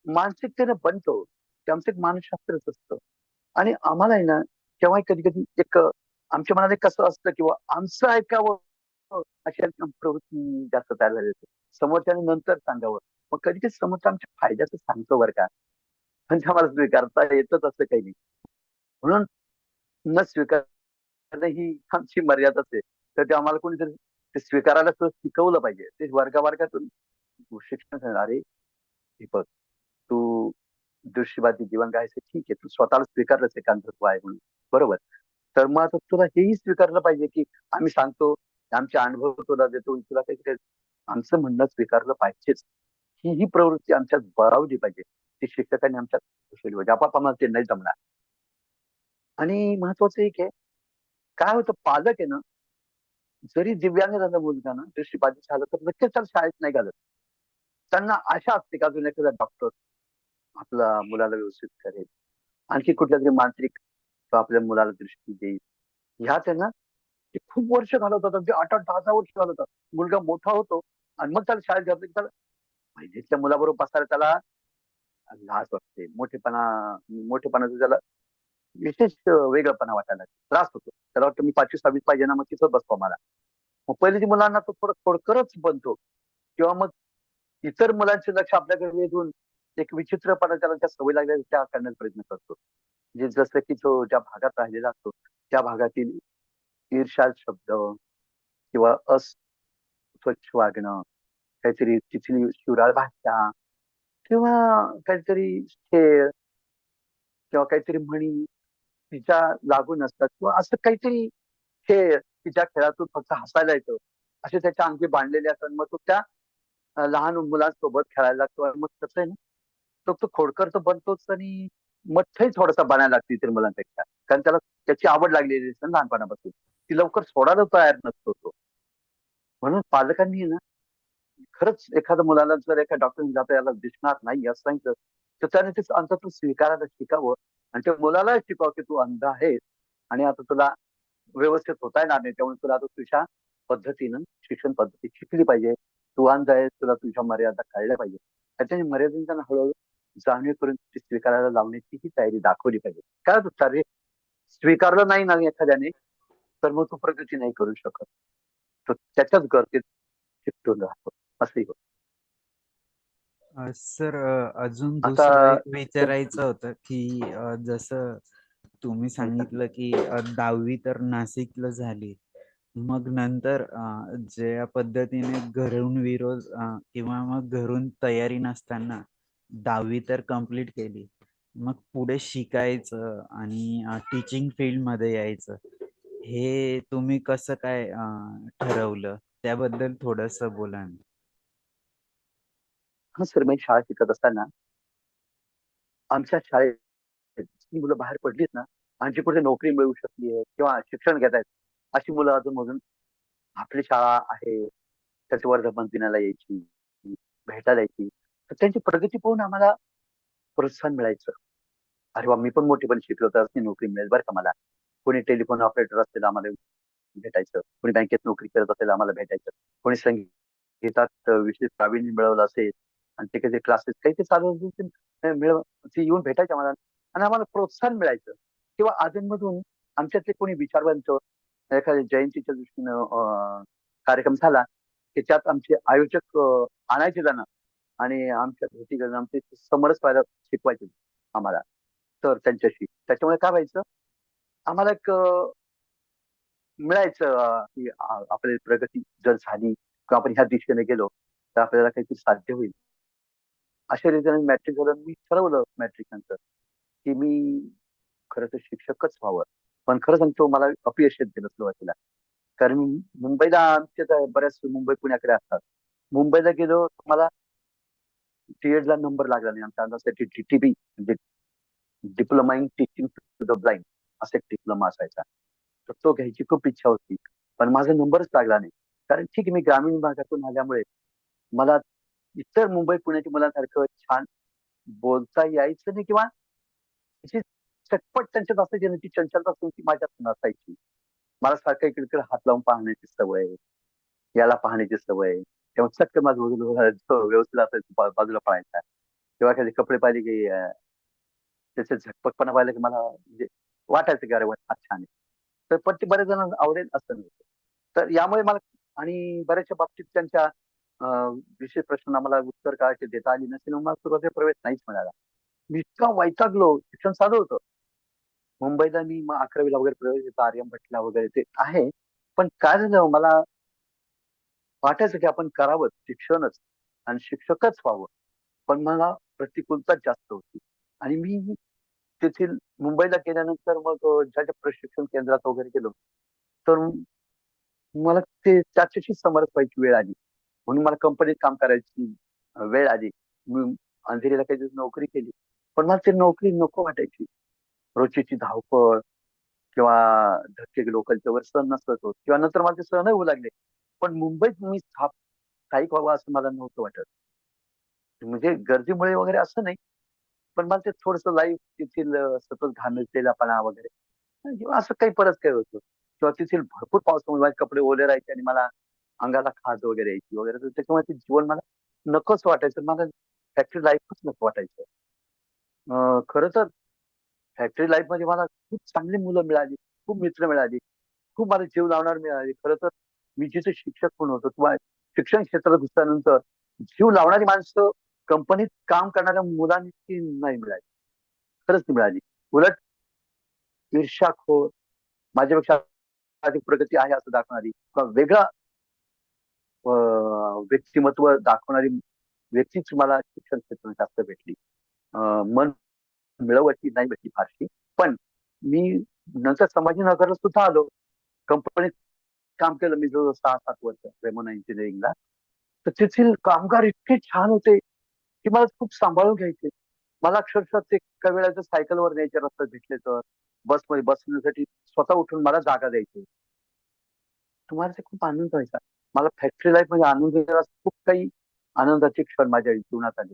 मानसिकतेने बनतो. ते आमचं एक मानसशास्त्रच असतं. आणि आम्हाला आहे ना, केव्हाही कधी-कधी आमच्या मनात एक कसं असतं किंवा आमचं ऐकावं अशा प्रवृत्ती जास्त तयार झाली होती. समोरच्याने नंतर सांगावं. मग कधी-कधी समोरचा आमच्या फायद्याचं सांगतो बरं का. पण ते आम्हाला स्वीकारता येतच असं काही नाही. म्हणून न स्वीकारणं ही आमची मर्यादाच आहे. तर ते आम्हाला कोणीतरी ते स्वीकारायला सुद्धा शिकवलं पाहिजे. ते वर्गावर्गातून शिक्षण सांगणार, "अरे, हे बघ, तू दृष्टीवादी दिव्यांग आहेस हे ठीक आहे. तू स्वतःला स्वीकारलंच आहे अंधत्व आहे म्हणून. बरोबर. तर मग आता तुला हेही स्वीकारलं पाहिजे, की आम्ही सांगतो, आमचे अनुभव तुला देतो, तुला काही आमचं म्हणणं स्वीकारलं पाहिजेच. ही प्रवृत्ती आमच्यात बळावली पाहिजे. ती शिक्षकांनी आमच्यात घुसवली पाहिजे. आम्हाला ते नाही जमणार. आणि महत्वाचं एक आहे, काय होतं पालक आहे ना, जरी दिव्यांग झाला मुलगा ना, दृष्टीबाधित झाला तर लगेच त्याला शाळेत नाही घालत. त्यांना आशा असते की अजून एखादा डॉक्टर आपल्या मुलाला व्यवस्थित करेल. आणखी कुठल्यातरी मांत्रिक तो आपल्या मुलाला दृष्टी देईल. ह्यात आहे ना, ते खूप वर्ष घालवतात. अगदी 8-8, 10-10 वर्ष घालवतात. मुलगा मोठा होतो आणि मग त्याला शाळेत घातलं की त्याला पहिलीतल्या मुलाबरोबर बसायला त्याला लाज वाटते. मोठेपणाचं त्याला विशेष वेगळेपणा वाटायला लागतो. त्रास होतो. त्याला वाटतं मी 5वी 6वीत पाहिजे ना, मग तिथंच बसवा मला. मग पहिलीच्या मुलांना तो थोडं खोडकरच बनतो किंवा मग इतर मुलांचे लक्ष आपल्याकडे वेधून एक विचित्रपणा त्याला त्या सवयी लागल्या त्या करण्याचा प्रयत्न करतो. म्हणजे जसं की तो ज्या भागात राहिलेला असतो, त्या भागातील ईर्ष्या शब्द किंवा अस्वच्छ वागणं, काहीतरी तिथली शिवराळ भाषा किंवा काहीतरी खेळ किंवा काहीतरी म्हणी तिच्या लागून असतात किंवा असं काहीतरी खेळ की ज्या खेळातून फक्त हसायला येतं. असे त्याच्या अंगी बांधलेले असतात. मग तो त्या लहान मुलांसोबत खेळायला लागतो आणि मग कसं आहे ना, तो खोडकर तर बनतोच आणि मठ्ठही थोडासा बनायला लागतो इतर मुलांपेक्षा. कारण त्याला त्याची आवड लागलेली असते ना लहानपणापासून. ती लवकर सोडायला तयार नसतो तो. म्हणून पालकांनी ना खरंच एखाद्या मुलाला जर एका डॉक्टरने जाता याला दिसणार नाही असं सांगितलं, तर त्याने ते अंततून स्वीकारायला शिकावं आणि त्या मुलालाही शिकवावं की तू अंध आहेस आणि आता तुला व्यवस्थित होता येणार नाही. त्यामुळे तुला आता तुझ्या पद्धतीनं शिक्षण पद्धती शिकली पाहिजे. तू अंध आहेस, तुला तुझ्या मर्यादा कळल्या पाहिजे. त्याच्याने मर्यादेने त्यांना हळूहळू जाणीव करून ती स्वीकारायला लावण्याची ही तयारी दाखवली पाहिजे. काय होतं अरे, स्वीकारलं नाही ना एखाद्याने, तर मग तो प्रगती नाही करू शकत. तो त्याच्याच गर्दीत चिकटून राहतो. असंही होतं. सर अजून आता दुसरं एक ते विचारायचं होतं की जसं तुम्ही सांगा. सांगितलं की 10वी तर नाशिकला झाली. मग नंतर ज्या पद्धतीने घरून विरोध किंवा मग घरून तयारी नसताना 10वी तर कंप्लीट केली. मग पुढे शिकायचं आणि टीचिंग फील्डमध्ये यायचं. हे तुम्ही कसं काय ठरवलं? त्याबद्दल थोडंसं बोला ना. हां सर, मी शाळा शिकत असताना आमच्या शाळेत जी मुलं बाहेर पडलीत ना आणि जी कुठे नोकरी मिळवू शकली आहे किंवा शिक्षण घेत आहेत, अशी मुलं अधूनमधून आपली शाळा आहे, त्याच्या वर्धापन दिनाला यायची, भेटायला यायची. तर त्यांची प्रगती पाहून आम्हाला प्रोत्साहन मिळायचं. अरे वाह! मी पण मोठेपणी शिकलो तर अशी नोकरी मिळेल बरं का मला. कोणी टेलिफोन ऑपरेटर असेल आम्हाला भेटायचं. कोणी बँकेत नोकरी करत असेल आम्हाला भेटायचं. कोणी संगीतात विशेष प्रावीण्य मिळवलं असेल आणि ते काही क्लासेस काही ते चालू असेल ते ते येऊन भेटायचे आम्हाला आणि आम्हाला प्रोत्साहन मिळायचं किंवा अधूनमधून आमच्यातले कोणी विचारवंत एखाद्या जयंतीच्या दृष्टीनं कार्यक्रम झाला, की त्यात आमचे आयोजक आणायचे त्यांना आणि आमच्या भेटी घेऊन आमचे समरस पाहायला शिकवायचे आम्हाला. तर त्यांच्याशी. त्याच्यामुळे काय व्हायचं, आम्हाला एक मिळायचं की आपली प्रगती जर झाली किंवा आपण ह्या दिशेने गेलो, तर आपल्याला काहीतरी साध्य होईल. अशा रीतीने मॅट्रिक झालं मी ठरवलं मॅट्रिक नंतर, की मी खरं तर शिक्षकच व्हावं. पण खरं सांगतो मला अपयश येत गेलं सुरुवातीला. कारण मुंबईला आमच्या त्या बऱ्याच मुंबई पुण्याकडे असतात. मुंबईला गेलो तर मला टी-एडला नंबर लागला नाही. आमच्या अंदाजासाठी डी-टी-बी म्हणजे diploma in teaching to the blind असा एक डिप्लोमा असायचा. तर तो घ्यायची खूप इच्छा होती. पण माझा नंबरच लागला नाही. कारण ठीक आहे मी ग्रामीण भागातून आल्यामुळे मला इतर मुंबई पुण्याच्या मुलांसारखं छान बोलता यायचं नाही किंवा अशी चटपट त्यांच्यात असायची ना ती चंचलता ती माझ्यात नसायची. मला सारखं इकडे-तिकडे हात लावून पाहण्याची सवय, याला पाहण्याची सवय. तेव्हा चटकन माझं व्यवस्थित असायचं बाजूला पळायचा. किंवा एखादे कपडे पाहिले की त्याचा झकपकपणा पाहिला की मला म्हणजे वाटायचं की अरे वाह! हा छान आहे. तर पण ते बऱ्याच जणांना आवडेल असं नव्हतं. तर यामुळे मला आणि बऱ्याचशा बाबतीत त्यांच्या विशेष प्रश्नांना मला उत्तर काय ते देता आली नसेल, मग मला सुरुवातीला प्रवेश नाहीच मिळाला. मी इतका वैतागलो, शिक्षण साधं होतं. मुंबईला मी मग 11वी वगैरे प्रवेश घेतला, आर्यभट्टला वगैरे ते आहे. पण काय झालं मला वाटायचं की आपण करावं शिक्षणच आणि शिक्षकच व्हावं. पण मला प्रतिकूलता जास्त होती आणि मी तेथील मुंबईला गेल्यानंतर मग ज्या ज्या प्रशिक्षण केंद्रात वगैरे गेलो, तर मला ते त्याच्याशी समरस व्हायची वेळ आली. म्हणून मला कंपनीत काम करायची वेळ आली. मी अंधेरीला काही दिवस नोकरी केली. पण मला ती नोकरी नको वाटायची. रोजची धावपळ किंवा धक्के लोकलच्यावर सहन नसत होत किंवा नंतर मला ते सहनही होऊ लागले. पण मुंबईत मी स्थायिक व्हावं असं मला नव्हतं वाटत. म्हणजे गरजेमुळे वगैरे असं नाही. पण मला ते थोडंसं लाईफ तेथील सतत घाणेरडेपणा वगैरे किंवा असं काही परत काही होतं किंवा तेथील भरपूर पावसामुळे माझे कपडे ओले राहायचे आणि मला अंगाला खाज वगैरे यायची वगैरे. तर त्याच्यामुळे ते जीवन मला नकोच वाटायचं. मला फॅक्टरी लाईफच नको वाटायचं. खरं तर फॅक्टरी लाईफ मध्ये मला खूप चांगली मुलं मिळाली, खूप मित्र मिळाली, खूप मला जीव लावणार मिळाली. खरं तर मी जिथे शिक्षक म्हणून होतो किंवा शिक्षण क्षेत्रात घुसल्यानंतर जीव लावणारी माणसं कंपनीत काम करणाऱ्या मुलांची नाही मिळाली. खरंच नाही मिळाली. उलट ईर्ष्याखोर, माझ्यापेक्षा अधिक प्रगती आहे असं दाखवणारी किंवा वेगळा व्यक्तिमत्व दाखवणारी व्यक्तीच मला शिक्षण क्षेत्रात जास्त भेटली. मन मिळवती नाही भेटली फारशी. पण मी नंतर संभाजीनगरला सुद्धा आलो. कंपनीत काम केलं मी जवळ 6-7 वर्ष रेमोना इंजिनिअरिंगला. तर तेथील कामगार इतके छान होते, की मला खूप सांभाळून घ्यायचे. मला अक्षरशः ते काही वेळा जर सायकलवर न्यायचे रस्त्यात भेटले तर, बसमध्ये बसण्यासाठी स्वतः उठून मला जागा द्यायचे. तुम्हाला ते खूप आनंद व्हायचा. मला फॅक्टरी लाईफ मध्ये आनंद देणारा खूप काही आनंदाचे क्षण माझ्या जीवनात आले.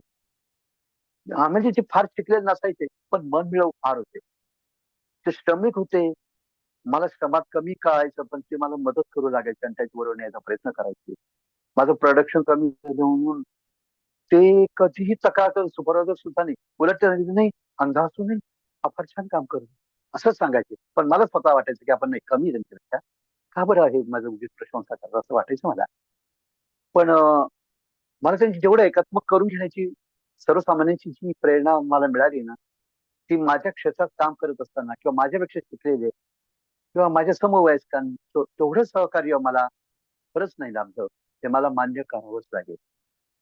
म्हणजे ते फार शिकलेले नसायचे, पण मनमिळावू फार होते. ते श्रमिक होते. मला श्रमात कमी कळायचं, पण ते मला मदत करू लागायचे आणि त्याच्याबरोबर न्यायचा प्रयत्न करायचे. माझं प्रोडक्शन कमी झालं म्हणून ते कधीही तक्रार करत सुपरवायझर सुद्धा नाही. उलट ते म्हणायचे, "नाही, अंधा असूनही हा फार छान काम करतो." असंच सांगायचे. पण मला स्वतः वाटायचं, की आपण नाही कमी आहे त्यांच्यापेक्षा. का बरं आहे माझं उगीच प्रशंसा करतात असं वाटायचं मला. पण मला त्यांची जेवढं एकात्मक करून घेण्याची सर्वसामान्यांची जी प्रेरणा मला मिळाली ना, ती माझ्या क्षेत्रात काम करत असताना किंवा माझ्यापेक्षा शिकलेले किंवा माझ्या समवयस्कांचं तेवढं सहकार्य मला खरंच नाही लाभलं. ते मला मान्य करावंच लागेल.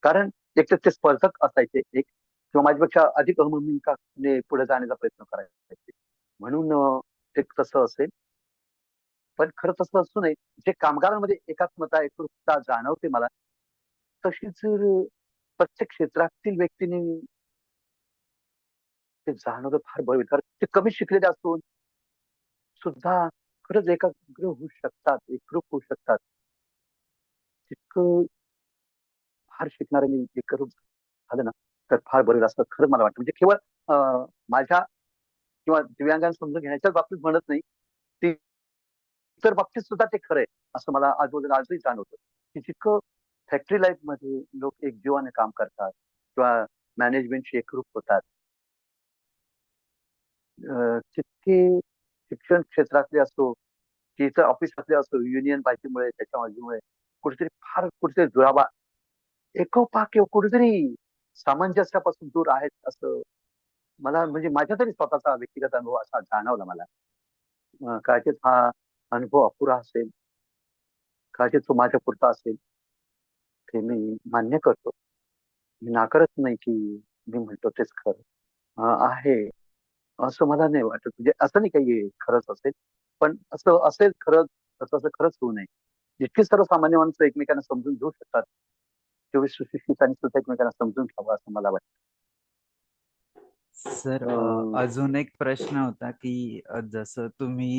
कारण एकतर ते स्पर्धक असायचे एक किंवा माझ्यापेक्षा अधिक अहमहिकाने पुढे जाण्याचा प्रयत्न करायचे. म्हणून ते तसं असेल. पण खरं तसं असू नये. जे कामगारांमध्ये एकात्मता, एकरूपता जाणवते मला, तशी जर प्रत्येक क्षेत्रातील व्यक्तीने ते जाणवलं फार बरं होईल. कारण ते कमी शिकलेले असून सुद्धा खरंच एकाग्र होऊ शकतात, एकरूप होऊ शकतात. तितकं फार शिकणाऱ्यांनी एकरूप झालं ना, तर फार बरं होईल असं खरंच मला वाटतं. म्हणजे केवळ माझ्या किंवा दिव्यांगांना समजून घेण्याच्याच बाबतीत म्हणत नाही. ते इतर बाबतीत सुद्धा ते खरं आहे, असं मला आजही जाणवतं, की जितकं फॅक्टरी लाईफमध्ये लोक एकजीवाने काम करतात किंवा मॅनेजमेंटशी एकरूप होतात, तितके शिक्षण क्षेत्रातले असो, की इतर ऑफिसातले असो, युनियन बाजीमुळे त्याच्या बाजूमुळे कुठेतरी फार कुठेतरी दुरावा, एकोपा किंवा कुठेतरी सामंजस्यापासून दूर आहेत असं मला म्हणजे माझ्या तरी स्वतःचा व्यक्तिगत अनुभव असा जाणवला मला. कदाचित हा अनुभव अपुरा असेल, कदाचित तो माझ्यापुरता असेल, हे मी मान्य करतो. मी नाकारत नाही, की मी म्हणतो तेच खरं. आहे असं मला नाही वाटत. म्हणजे असं नाही काही खरंच असेल. पण असं असेल खरंच, तसं असं खरंच होऊ नये. जितकी सर्वसामान्य माणसं एकमेकांना समजून घेऊ शकतात, तेवढी सुशिक्षितांनी सुद्धा एकमेकांना समजून घ्यावं असं मला वाटतं. सर, अ, अजून एक प्रश्न होता की जसं तुम्ही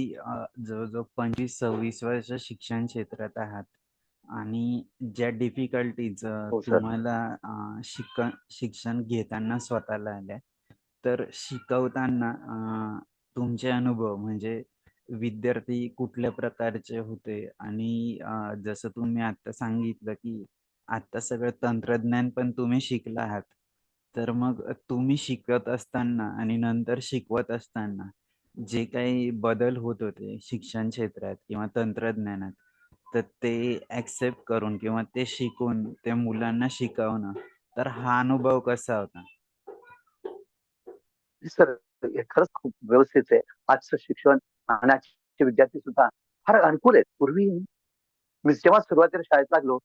जवळजवळ 25-26 वर्ष शिक्षण क्षेत्रात आहात आणि ज्या डिफिकल्टीज हो सर. तुम्हाला शिक्षण घेताना स्वतःला आल्या, तर शिकवताना तुमचे अनुभव म्हणजे विद्यार्थी कुठल्या प्रकारचे होते आणि जसं तुम्ही आता सांगितलं की आता सगळं तंत्रज्ञान पण तुम्ही शिकला आहात. तर मग तुम्ही शिकत असताना आणि नंतर शिकवत असताना जे काही बदल होत होते शिक्षण क्षेत्रात किंवा तंत्रज्ञानात, तर ते ऍक्सेप्ट करून किंवा ते शिकून ते मुलांना शिकवणं, तर हा अनुभव कसा होता? सर, हे खरंच खूप व्यवस्थित आहे. आजचं शिक्षण आणि आजचे विद्यार्थी सुद्धा फार अनुकूल आहेत. पूर्वी मी जेव्हा सुरुवातीला शाळेत लागलो,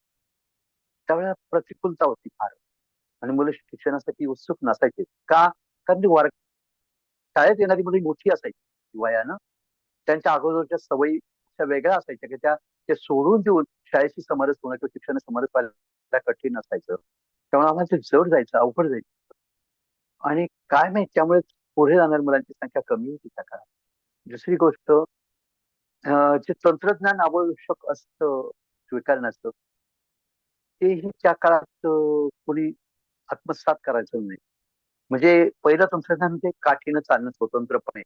त्यावेळेला प्रतिकूलता होती फार आणि मुलं शिक्षणासाठी उत्सुक नसायचे. का? कारण ती शाळेत येणारी मुलं मोठी असायची वयानं. त्यांच्या अगोदरच्या सवयी अशा वेगळ्या असायच्या, की ते सोडून देऊन शाळेशी समरस होणं किंवा शिक्षणाशी समरस व्हायला कठीण असायचं. त्यामुळे आम्हाला ते जड जायचं, अवघड जायचं आणि काय माहित त्यामुळे पुढे जाणाऱ्या मुलांची संख्या कमी होती त्या काळात. दुसरी गोष्ट जे तंत्रज्ञान आवश्यक असतं स्वीकारण्याचं, तेही त्या काळात कोणी आत्मसात करायचं नाही. म्हणजे पहिलं तंत्रज्ञान म्हणजे काठीनं चालणं स्वतंत्रपणे.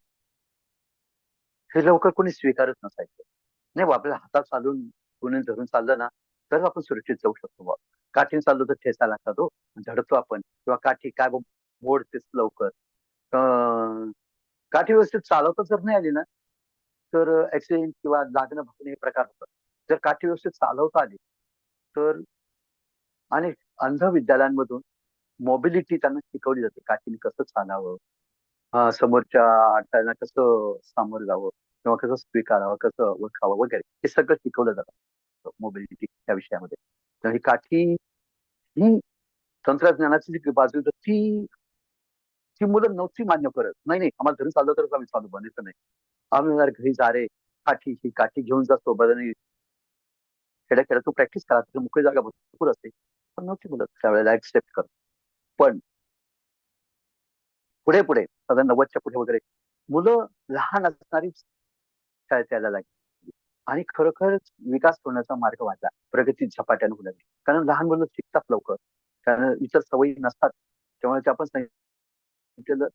हे लवकर कोणी स्वीकारत नसायचं. नाही बा आपल्या हातात चालून कोणी धरून चाललं ना, तर आपण सुरक्षित जाऊ शकतो बा. काठीने चाललो तर ठेचा लागतात हो. धडकतो आपण किंवा काठी काय बा मोडतेच लवकर. अ, काठी व्यवस्थित चालवता जर नाही आली ना, तर ॲक्सिडेंट किंवा लागणं-भागणं हे प्रकार होतात. जर काठी व्यवस्थित चालवता आली, तर आणि अंध विद्यालयांमधून मोबिलिटी त्यांना शिकवली जाते. काठीने कसं चालावं, समोरच्या अडथळ्यांना कसं सामोरं जावं किंवा कसं स्वीकारावं, कसं ओळखावं वगैरे हे सगळं शिकवलं जातं मोबिलिटी या विषयामध्ये. तर ही काठी ही तंत्रज्ञानाची जी बाजू आहे, तर ती ती मुलं नव्हती मान्य करत. नाही, नाही आम्हाला धरून चाललं तरच आम्ही चालू, नाही तर नाही. आम्ही यार घरी जा रे, ही काठी घेऊन जा सोबत आणि खेड्या-खेड्यात तू प्रॅक्टिस करा. तिथे मोकळी जागा भरपूर असते. पण नव्हती मुलं त्यावेळेला ॲक्सेप्ट करत. पण पुढे-पुढे साधारण 90च्या पुढे वगैरे मुलं लहान असणारी शाळेत यायला लागली आणि खरोखरच विकास होण्याचा मार्ग वाढला. प्रगती झपाट्याने होऊ लागली. कारण लहान मुलं शिकतात लवकर. कारण इतर सवयी नसतात. त्यामुळे ते आपण सांगितलेलं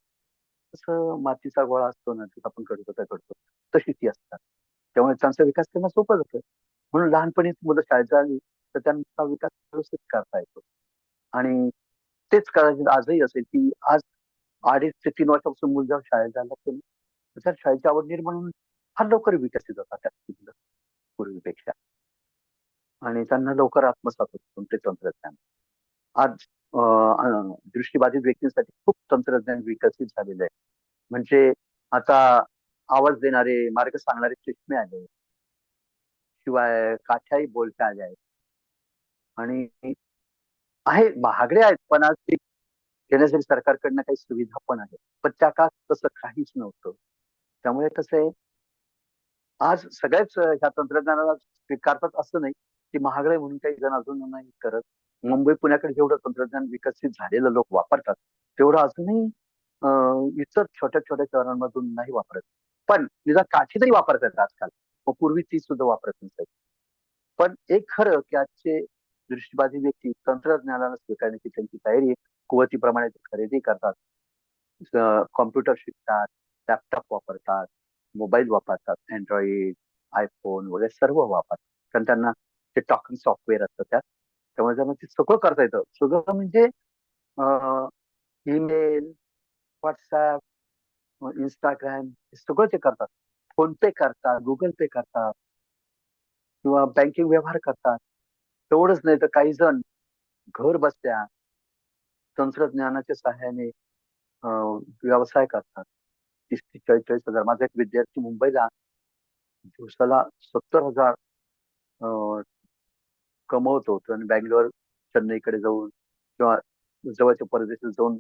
तसं मातीचा गोळा असतो ना, तिथं आपण कडकता करतो. तशी ती असतात. त्यामुळे त्यांचा विकास करणं सोपं जातं. म्हणून लहानपणीच मुलं शाळेत आली, तर त्यांचा विकास व्यवस्थित करता येतो. आणि तेच कदाचित आजही असेल, की आज 2.5 ते 3 वर्षापासून मुलं जेव्हा शाळेत जायला लागते ना, तर त्या शाळेची आवड निर्माण होऊन फार लवकर विकसित होतात त्या मुलं पूर्वीपेक्षा आणि त्यांना लवकर आत्मसात होतं ते तंत्रज्ञान. आज अ, अ, दृष्टीबाधित व्यक्तींसाठी खूप तंत्रज्ञान विकसित झालेलं आहे. म्हणजे आता आवाज देणारे, मार्ग सांगणारे चष्मे आले. शिवाय काठ्याही बोलक्या आल्या आहेत आणि महागडे आहेत, पण आज ते घेण्यासाठी सरकारकडनं काही सुविधा पण आहेत. पण त्या काळात तसं काहीच नव्हतं. त्यामुळे कसं आहे, आज सगळ्याच ह्या तंत्रज्ञानाला स्वीकारतात असं नाही, की महागडं आहे म्हणून काही जण अजून नाही करत. मुंबई, पुण्याकडे जेवढं तंत्रज्ञान विकसित झालेलं लोक वापरतात, तेवढं अजूनही अ, इतर छोट्या-छोट्या शहरांमधून नाही वापरत. पण निदान काठी तरी वापरतात आजकाल. मग पूर्वी ती सुद्धा वापरत नसायची. पण एक खरं, की आजचे दृष्टिबाधित व्यक्ती तंत्रज्ञानाला स्वीकारण्याची त्यांची तयारी आहे. कुवतीप्रमाणे ते खरेदी करतात. कॉम्प्युटर शिकतात, लॅपटॉप वापरतात, मोबाईल वापरतात, Android, iPhone वगैरे सर्व वापरतात. कारण त्यांना ते टॉकिंग सॉफ्टवेअर असतं त्यात. त्यामुळे त्यांना ते सगळं करता येतं. सगळं म्हणजे ईमेल, WhatsApp, Instagram हे सगळं ते करतात. PhonePe करतात, Google Pay करतात किंवा बँकिंग व्यवहार करतात. तेवढंच नाही तर काही जण घर बसल्या तंत्रज्ञानाच्या सहाय्याने अ, व्यवसाय करतात. 30 ते 40,000 माझा एक विद्यार्थी मुंबईला दिवसाला 70,000 अ, कमवतो आणि बंगलोर, चेन्नईकडे जाऊन किंवा जवळच्या परदेशात जाऊन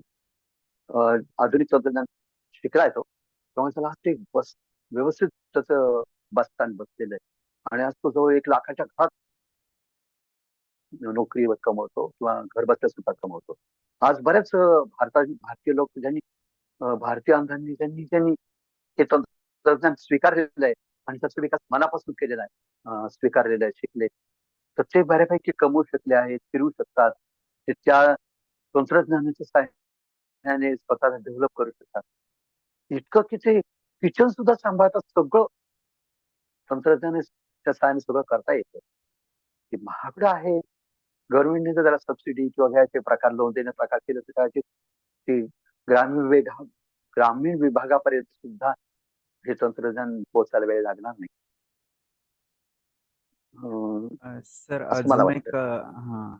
आधुनिक तंत्रज्ञान शिकला येतो. त्यामुळे त्याला ते व्यवस्थित त्याचं बस्तान बसलेलं आहे आणि आज तो जवळ 1,00,000च्या घरात नोकरीवर कमवतो किंवा घरबसल्या सुद्धा कमवतो. आज बऱ्याच भारतीय लोक ज्यांनी भारतीय अंधांनी ज्यांनी ज्यांनी हे तंत्रज्ञान स्वीकारलेलं आहे आणि त्याचा विकास मनापासून केलेला आहे. स्वीकारलेला आहे, शिकले. तर ते बऱ्यापैकी कमवू शकले आहेत, फिरू शकतात. ते त्या तंत्रज्ञानाच्या सहाय्याने स्वतःला डेव्हलप करू शकतात. इतकं की ते किचन सुद्धा सांभाळतात सगळं तंत्रज्ञानाच्या सहाय्याने सगळं करता येतं. ते महागडं आहे. गव्हर्नमेंटने जर त्याला सबसिडी किंवा ह्याचे प्रकार लोन देण्याचे प्रकार केले तर कदाचित ते ग्रामीण विभाग ग्रामीण विभागापर्यंत सुद्धा हे तंत्रज्ञान पोहोचायला वेळ लागणार नाही. सर असं मला अजून वाटतं. एक हा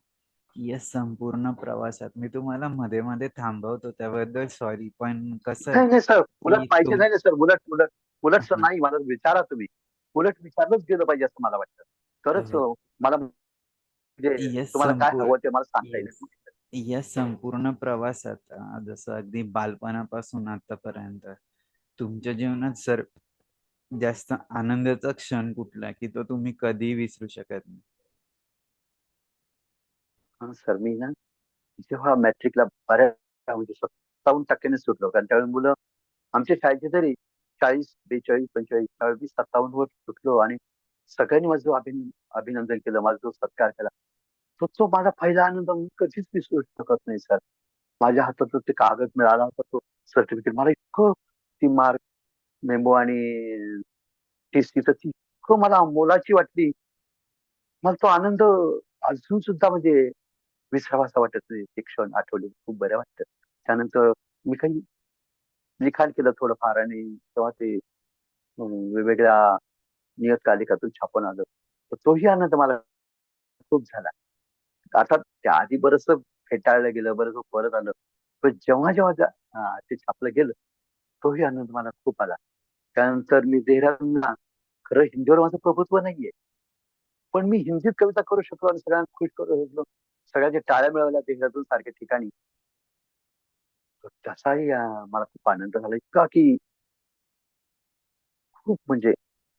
या संपूर्ण प्रवासात मी तुम्हाला मध्ये मध्ये थांबवतो त्याबद्दल सॉरी, पण कसं आहे नाही नाही सर, उलट की पाहिजे. नाही नाही सर, उलट उलट उलट सर, हा, नाही, मला विचारा तुम्ही. उलट विचारलंच गेलं पाहिजे असं मला वाटतं. तरच अ, मला म्हणजे या तुम्हाला काय संपूर्ण हवं ते मला सांगता येईल. येस या संपूर्ण प्रवासात जसं अगदी बालपणापासून आतापर्यंत तुमच्या जीवनात सर जास्त आनंदाचा क्षण कुठला की तो तुम्ही कधी विसरू शकत नाही? हां, सर, मी ना जेव्हा मॅट्रिकला बऱ्याच म्हणजे 57% सुटलो. कारण त्यावेळी मुलं आमच्या शाळेचे तरी 40, 42, 45, 26, 57 वर सुटलो आणि सगळ्यांनी माझं अभिनंदन केलं, माझा जो सत्कार केला. तो माझा पहिला आनंद मी कधीच विसरू शकत नाही सर. माझ्या हातात ते कागद मिळाला होता, तो सर्टिफिकेट. मला इतकं ती मार्क मेमो आणि टेस्टी तर ती इतकं मला मोलाची वाटली. मला तो आनंद अजून सुद्धा म्हणजे विसरावासा वाटत नाही. ते क्षण आठवले खूप बरं वाटतं. त्यानंतर मी काही लिखाण केलं थोडंफार आणि तेव्हा ते वेगवेगळ्या नियतकालिकातून छापून आलं. तर तोही आनंद मला खूप झाला. अर्थात त्याआधी बरचसं फेटाळलं गेलं, बरचसं परत आलं. पण जेव्हा ते छापलं गेलं, तोही आनंद मला खूप आला. त्यानंतर मी देहरादूनला खरं हिंदीवर माझं प्रभुत्व नाहीये. पण मी हिंदीत कविता करू शकलो आणि सगळ्यांना खुश करू शकलो. सगळ्यांच्या टाळ्या मिळवल्या देहरादून सारख्या ठिकाणी. तर त्याचाही मला खूप आनंद झाला. इतका की खूप म्हणजे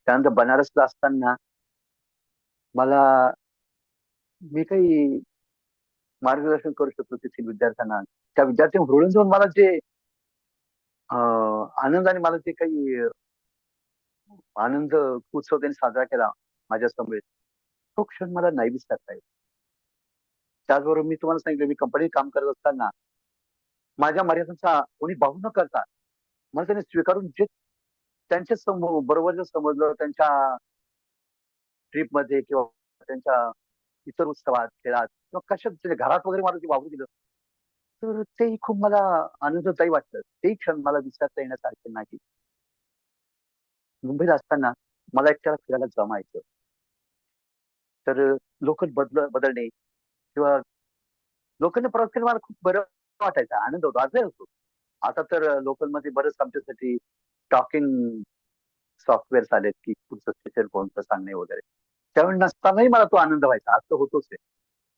त्यानंतर बनारसला असताना मला मी काही मार्गदर्शन करू शकतो तेथील विद्यार्थ्यांना. त्या विद्यार्थ्यांना हुरळून जाऊन मला जे अ, आनंदाने मला जे काही आनंद उत्सव त्यांनी साजरा केला माझ्यासमवेत, तो क्षण मला नाही विसरता येत. त्याचबरोबर मी तुम्हाला सांगितलं, मी कंपनीत काम करत असताना माझ्या मर्यादांचा कोणी बाऊ न करता मला त्यांनी स्वीकारून जे त्यांच्या बरोबर जे समजलं त्यांच्या ट्रिपमध्ये किंवा त्यांच्या इतर उत्सवात, खेळात किंवा कशात त्याच्या घरात वगैरे मला जे वावरू दिलं, तर तेही खूप मला आनंददायी वाटलं. तेही क्षण मला विसरता येण्यासारखे नाही. मुंबईत असताना मला एकट्याला फिरायला जमायचं. तर लोकल बदलणे किंवा लोकलने प्रवास करायला मला खूप बरं वाटायचं. आनंद होतो. आजही होतो. आता तर लोकलमध्ये बरंच आमच्यासाठी टॉकिंग सॉफ्टवेअर्स आलेत, की पुढचं स्टेशन कोणतं सांगणे वगैरे. त्यावेळी नसतानाही मला तो आनंद व्हायचा. आज तर होतोच आहे.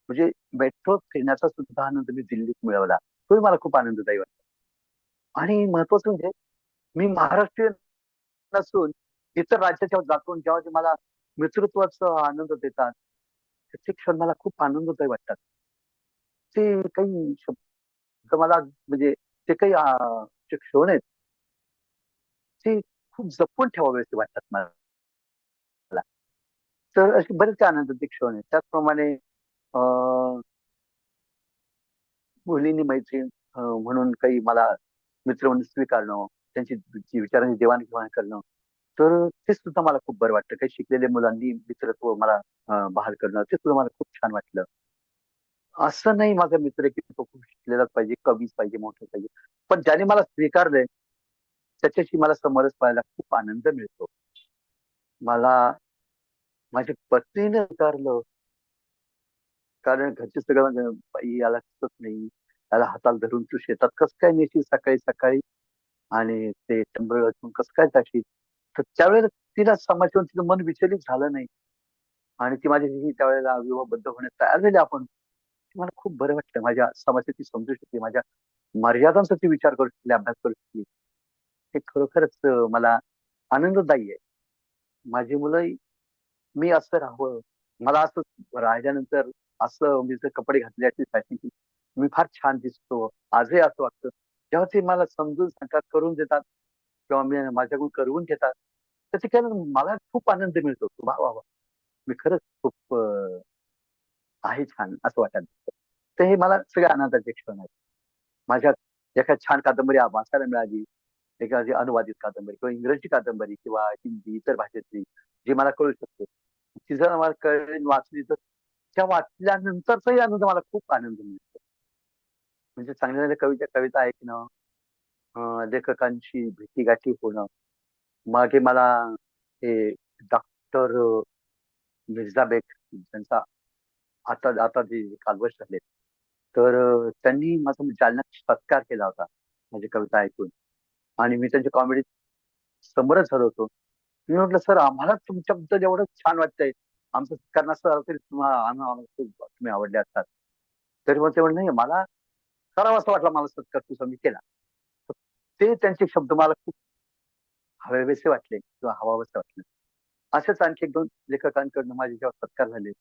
म्हणजे मेट्रोत फिरण्याचा सुद्धा आनंद मी दिल्लीत मिळवला. तोही मला खूप आनंददायी वाटतो. आणि महत्वाचं म्हणजे मी महाराष्ट्रीयन नसून इतर राज्याच्या जातो जेव्हा ते मला नेतृत्वाचा आनंद देतात, त्याचे क्षण मला खूप आनंददायी वाटतात. ते काही शब्द मला म्हणजे ते काही जे क्षण आहेत, ते खूप जपून ठेवावेसे वाटतात मला. तर असे बरेच आनंदाचे क्षण आहेत. त्याचप्रमाणे अ, मुलींनी मैत्रीण म्हणून काही मला मित्र म्हणून स्वीकारणं, त्यांची जी विचारांची देवाण-घेवाण करणं. तर ते सुद्धा मला खूप बरं वाटतं. काही शिकलेल्या मुलांनी मित्रत्व मला बहाल करणं, ते सुद्धा मला खूप छान वाटलं. असं नाही माझा मित्र की तो खूप शिकलेलाच पाहिजे, कवीच पाहिजे, मोठं पाहिजे. पण ज्याने मला स्वीकारलंय, त्याच्याशी मला समरस व्हायला खूप आनंद मिळतो. मला माझ्या पत्नीने स्वीकारलं, कारण घरचे सगळं म्हणजे, "बाई याला दिसत नाही, त्याला हाताला धरून तू शेतात कसं काय नेशील सकाळी-सकाळी आणि ते टंबळ वाजवून कसं काय जाशील?" तर त्यावेळेला तिला समाजावरून तिचं मन विचलित झालं नाही आणि ती माझ्याशी त्यावेळेला विवाहबद्ध होण्यास तयार झाली आपण. मला खूप बरं वाटलं. माझ्या समस्या ती समजू शकते. माझ्या मर्यादांचा ती विचार करू शकली, अभ्यास करू शकली. हे खरोखरच मला आनंददायी आहे. माझी मुलंही मी असं राहावं, मला असं राहिल्यानंतर असं मी जर कपडे घातले असतील फॅशनचे, मी फार छान दिसतो. आजही असं वाटतं. जेव्हा ते मला समजून सांगतात, करून देतात किंवा मी माझ्याकडून करवून घेतात, तर ते केल्यानं मला खूप आनंद मिळतो. वाह, वाह, वाह! मी खरंच खूप आहे छान असं वाटायला लागतं. तर हे मला सगळे आनंदाचे क्षण आहेत. माझ्या एखादी छान कादंबरी वाचायला मिळाली, एखादी अनुवादित कादंबरी किंवा इंग्रजी कादंबरी किंवा हिंदी इतर भाषेतली, जी मला कळू शकते. ती जर मला कळली वाचली तर त्या वाचल्यानंतरचाही आनंद मला खूप आनंद मिळतो. म्हणजे चांगल्या-चांगल्या कविता ऐकणं, लेखकांशी भेटीगाठी होणं. मागे मला हे डॉक्टर मिर्झा बेग त्यांचा आता आता जे कालवश झाले, तर त्यांनी माझा जालन्यात सत्कार केला होता माझी कविता ऐकून. आणि मी त्यांच्या कॉमेडी समोरच झालो होतो. मी म्हटलं, "सर, आम्हाला तुमच्याबद्दल एवढं छान वाटतंय. आमचं सत्कार नसतं झालं तरी आम्हाला खूप तुम्ही आवडले असतात." तरी मग ते म्हणले, "नाही, मला करावासा वाटला मला सत्कार तुझा मी केला." तर ते त्यांचे शब्द मला खूप हवेवेसे वाटले किंवा हवावेसे वाटले. असेच आणखी 1-2 लेखकांकडनं माझे जेव्हा सत्कार झाले.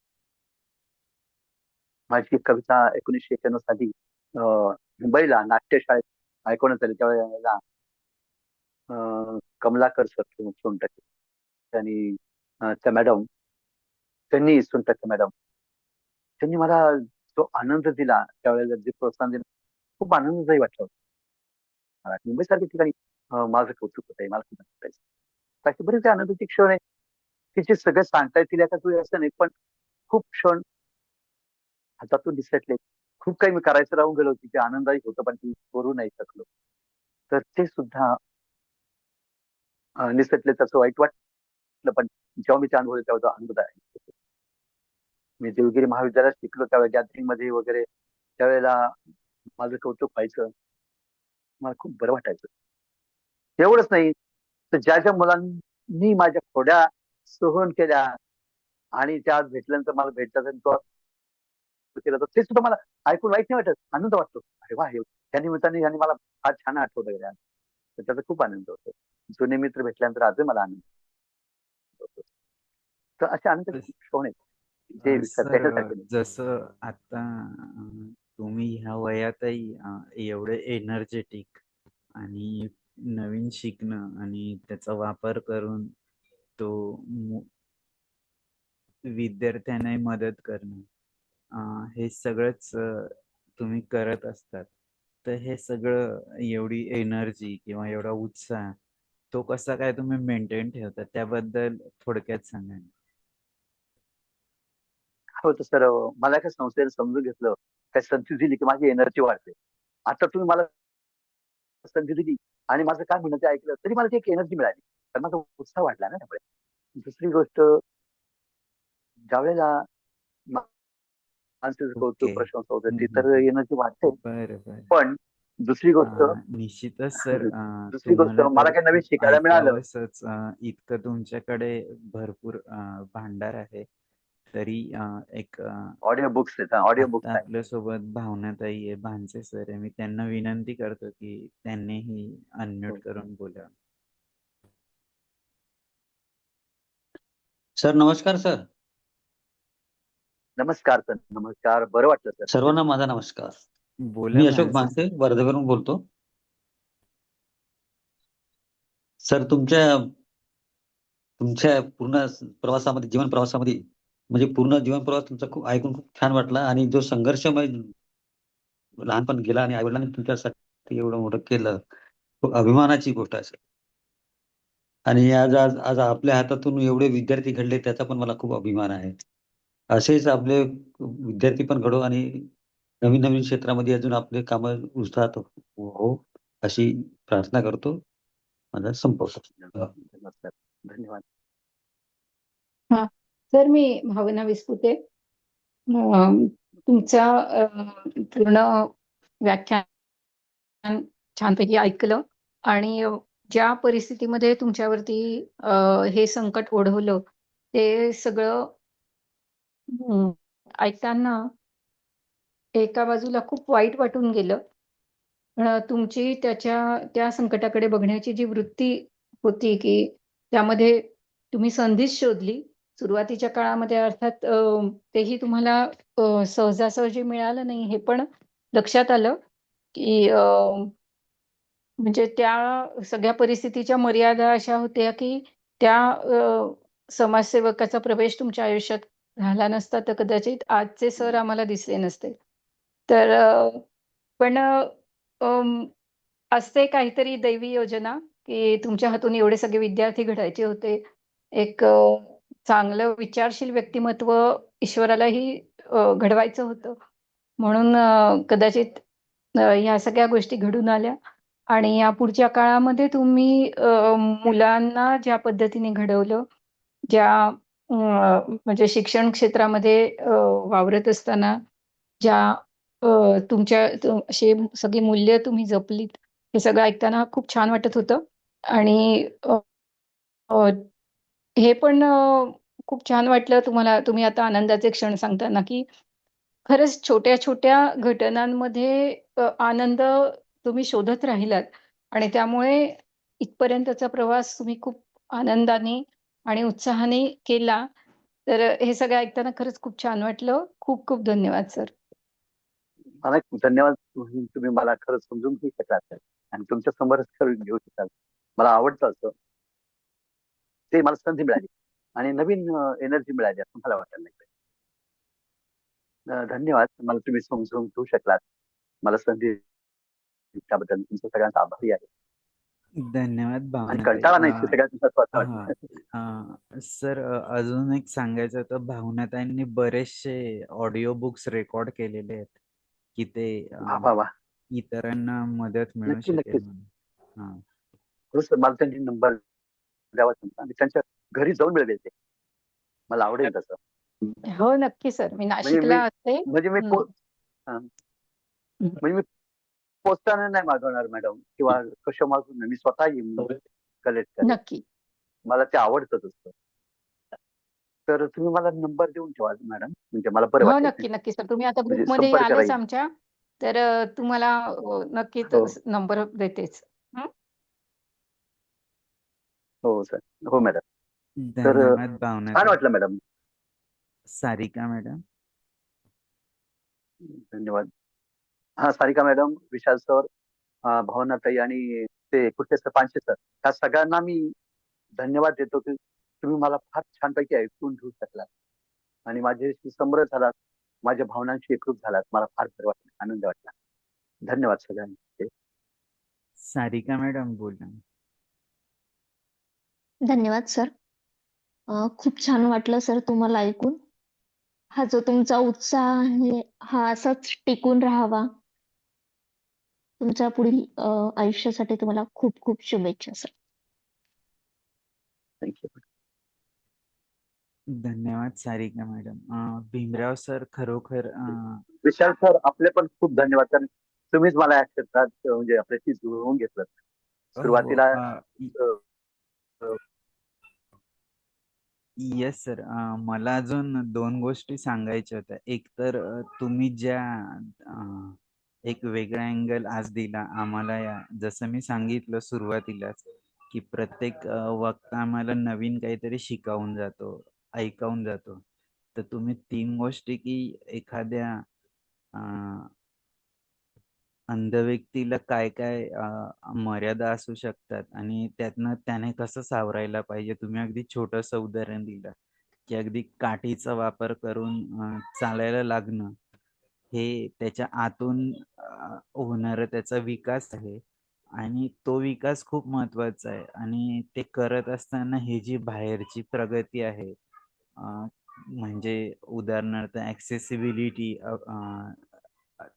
माझी एक कविता 1991 साली मुंबईला नाट्यशाळेत ऐकवण्यात आली. त्यावेळेला कमलाकर सर किंवा सोनटक्के आणि त्या मॅडम त्यांनी सोनटक्के मॅडम त्यांनी मला जो आनंद दिला त्यावेळेला जे प्रोत्साहन दिलं खूप आनंददायी वाटलं होतं. मला मुंबईसारख्या ठिकाणी माझं कौतुक होतंय. मला खूप वाटायचं. असे बरेच आनंदाचे क्षण आहेत, की जे सगळे सांगता येतील एका असं नाही, पण खूप क्षण हातातून निसटले. खूप काही मी करायचं राहून गेलो, की ते आनंददायी होतं, पण ते करू नाही शकलो. तर ते सुद्धा निसटले तसं वाईट वाटलं, पण जेव्हा मी ते अनुभवले तेव्हा तो आनंद आहे. मी देवगिरी महाविद्यालयात शिकलो त्यावेळेस गॅदरिंगमध्ये वगैरे त्यावेळेला माझं कौतुक व्हायचं. मला खूप बरं वाटायचं. एवढंच नाही, तर ज्या मुलांनी माझ्या खोड्या सहन केल्या आणि त्या आज भेटल्यानंतर मला भेटतात आणि तो केलं तर ते सुद्धा मला ऐकून वाईट नाही वाटत. आनंद वाटतो. अरे वाह! त्या निमित्ताने ह्यांनी मला फार छान आठवलं गड्या. तर त्याचा खूप आनंद होतो. जुने मित्र भेटल्यानंतर आजही मला आनंद होतो. तर असे आनंदाचे खूप क्षण आहेत, जे विसरता सर, येण्यासारखे नाही. जसं आता तुम्ही ह्या वयातही एवढे एनर्जेटिक आणि नवीन शिकणं आणि त्याचा वापर करून तो विद्यार्थ्यांनाही मदत करणं, हे सगळंच तुम्ही करत असतात. तर हे सगळं एवढी एनर्जी किंवा एवढा उत्साह तो कसा काय तुम्ही मेंटेन ठेवता त्याबद्दल थोडक्यात सांगा ना? हो, तर सर मला एका संस्थेने समजून घेतलं, काही संधी दिली की माझी एनर्जी वाढते. आता तुम्ही मला संधी दिली आणि माझं काय म्हणणं ते ऐकलं, तरी मला ती एक एनर्जी मिळाली. तर माझा उत्साह वाढला ना त्यामुळे. दुसरी गोष्ट ज्यावेळेला माणसाचं कौतुक, ओके. प्रशंसा होते, हं, ती हं, तर हं. एनर्जी वाढते. बरं, बरं. पण दुसरी गोष्ट निश्चितच सर, दुसरी गोष्ट तुम्हाला मला तर काही नवीन खूप शिकायला मिळालं. ऐकावंसच, इतकं तुमच्याकडे भरपूर भांडार आहे. तरी एक ऑडिओ बुक्स आहेत. ऑडिओ आत्ता बुक्स आहेत. आपल्यासोबत भावनाताई आहे, भांजे सर आहे. मी त्यांना विनंती करतो की त्यांनीही अनम्यूट हो. करून बोलावं. सर नमस्कार सर. नमस्कार सर, नमस्कार. बरं वाटलं सर. सर्वांना माझा नमस्कार. बोला मी अशोक भांजे भांसे सर. वर्धेवरून बोलतो. सर तुमच्या पूर्ण प्रवासामध्ये, जीवन प्रवासामध्ये म्हणजे पूर्ण जीवन प्रवास तुमचा खूप ऐकून खूप छान वाटला आणि जो संघर्षमय लहानपण गेला आणि आई-वडिलांनी तुमच्यासाठी एवढं मोठं केलं, खूप अभिमानाची गोष्ट आहे सर. आणि आज आज आज आपल्या हातातून एवढे विद्यार्थी घडले त्याचा पण मला खूप अभिमान आहे. असेच आपले विद्यार्थी पण घडो आणि नवीन-नवीन क्षेत्रामध्ये अजून आपले कामं उत्साहात हो, अशी प्रार्थना करतो. माझा संपवतो. नमस्कार. धन्यवाद. हां. सर मी भावना विस्पुते. तुमचा पूर्ण व्याख्यान छानपैकी ऐकलं आणि ज्या परिस्थितीमध्ये तुमच्यावरती हे संकट ओढवलं ते सगळं ऐकताना एका बाजूला खूप वाईट वाटून गेलं. तुमची त्या संकटाकडे बघण्याची जी वृत्ती होती, की त्यामध्ये तुम्ही संधीच शोधली. सुरुवातीच्या काळामध्ये अर्थात तेही तुम्हाला सहजासहजी मिळालं नाही हे पण लक्षात आलं, की म्हणजे त्या सगळ्या परिस्थितीच्या मर्यादा अशा होत्या, की त्या समाजसेवकाचा प्रवेश तुमच्या आयुष्यात झाला नसता, तर कदाचित आजचे सर आम्हाला दिसले नसते. तर पण असते काहीतरी दैवी योजना, की तुमच्या हातून एवढे सगळे विद्यार्थी घडायचे होते. एक चांगलं विचारशील व्यक्तिमत्व ईश्वरालाही घडवायचं होतं. म्हणून कदाचित ह्या सगळ्या गोष्टी घडून आल्या आणि या पुढच्या काळामध्ये तुम्ही मुलांना ज्या पद्धतीने घडवलं, ज्या म्हणजे शिक्षण क्षेत्रामध्ये वावरत असताना ज्या तुमच्या अशी सगळी मूल्य तुम्ही जपलीत, हे सगळं ऐकताना खूप छान वाटत होतं. आणि अ, हे पण खूप छान वाटलं तुम्ही आता आनंदाचे क्षण सांगताना, की खरंच छोट्या-छोट्या घटनांमध्ये आनंद तुम्ही शोधत राहिलात आणि त्यामुळे इथपर्यंतचा प्रवास तुम्ही खूप आनंदाने आणि उत्साहाने केला. तर हे सगळं ऐकताना खरंच खूप छान वाटलं. खूप खूप धन्यवाद सर. मला एक धन्यवाद. तुम्ही मला खरंच समजून घेऊ शकाल आणि तुमच्या समोरच करून घेऊ शकाल. मला आवडतं असं. ते मला संधी मिळाली आणि नवीन एनर्जी मिळाली असं मला वाटायला लागलं. धन्यवाद. मला तुम्ही समजून घेऊ शकलात. मला संधी त्याबद्दल तुमचा सगळ्यांचा आभारी आहे. धन्यवाद आणि भावनाताई. कंटाळा नाही सगळ्यात महत्त्वाचं हां. वाटतं. सर, अजून एक सांगायचं होतं, भावनाताईंनी बरेचसे ऑडिओ बुक्स रेकॉर्ड केलेले आहेत, की ते वाह! वाह! वाह! इतरांना मदत मिळू नक्की, शकेल नक्कीच. म्हणून. हां. हो सर, मला त्यांची नंबर द्यावा त्यांचा. मी त्यांच्या घरी जाऊन मिळवेल ते. मला आवडेल तसं. हो, नक्की सर. मी म्हणजे मी नाशिकला असते. म्हणजे मी हं, हां. हं. म्हणजे मी पोस्टाने नाही मागवणार मॅडम किंवा कसं मागवू नये. मी स्वतः येऊन कलेक्ट करेल. नक्की. मला ते आवडतं तसं. तर तुम्ही मला नंबर देऊन ठेवा मॅडम. म्हणजे मला बरं हो, वाटेल. नक्की, नक्की सर. तुम्ही आता म्हणजे ग्रुपमध्ये संपर्क आलेच राहील. आमच्या, तर तुम्हाला नक्कीच हो. नंबर देतेच. हं. हो सर. हो मॅडम. तर धन्यवाद छान भावनाताई. वाटलं मॅडम. सारिका मॅडम. धन्यवाद. हां, सारिका मॅडम, विशाल सर, भावनाताई आणि ते कुठले सर, पानशे सर. ह्या सगळ्यांना मी धन्यवाद देतो, की तुम्ही मला फार छानपैकी ऐकून घेऊ शकलात आणि माझ्याशी समरस झालात. माझ्या भावनांशी एकरूप झालात. मला फार बरं वाटलं, आनंद वाटला. धन्यवाद सगळ्यांचे. सारिका मॅडम बोला. धन्यवाद सर. खूप छान वाटलं सर तुम्हाला ऐकून. हा जो तुमचा उत्साह आहे, हा असाच टिकून राहावा. तुमच्या पुढील आयुष्यासाठी तुम्हाला खूप खूप शुभेच्छा सर. Thank you. धन्यवाद सारिका मॅडम. भीमराव सर, खरोखर विशाल सर, आपले पण खूप धन्यवाद. कारण तुम्हीच मला या क्षेत्रात म्हणजे आपल्याशी जुळवून घेतलं. हो. सुरुवातीला अ, अ, येस सर. मला अजून 2 गोष्टी सांगायच्या होत्या. एक तर तुम्ही ज्या अ, एक वेगळा अँगल आज दिला आम्हाला, जसं मी सांगितलं सुरुवातीलाच, की प्रत्येक वक्ता आम्हाला नवीन काहीतरी शिकावून जातो, ऐकावून जातो. तर तुम्ही 3 गोष्टी, की एखाद्या अ, अंध व्यक्तीला काय-काय मर्यादा असू शकतात आणि त्यातनं त्याने कसं सावरायला पाहिजे. तुम्ही अगदी छोटंसं उदाहरण दिलं, की अगदी काठीचा वापर करून चालायला लागणं, हे त्याच्या आतून होणारा त्याचा विकास आहे आणि तो विकास खूप महत्त्वाचा आहे आणि ते करत असताना ही जी बाहेरची प्रगती आहे, म्हणजे उदाहरणार्थ ॲक्सेसिबिलिटी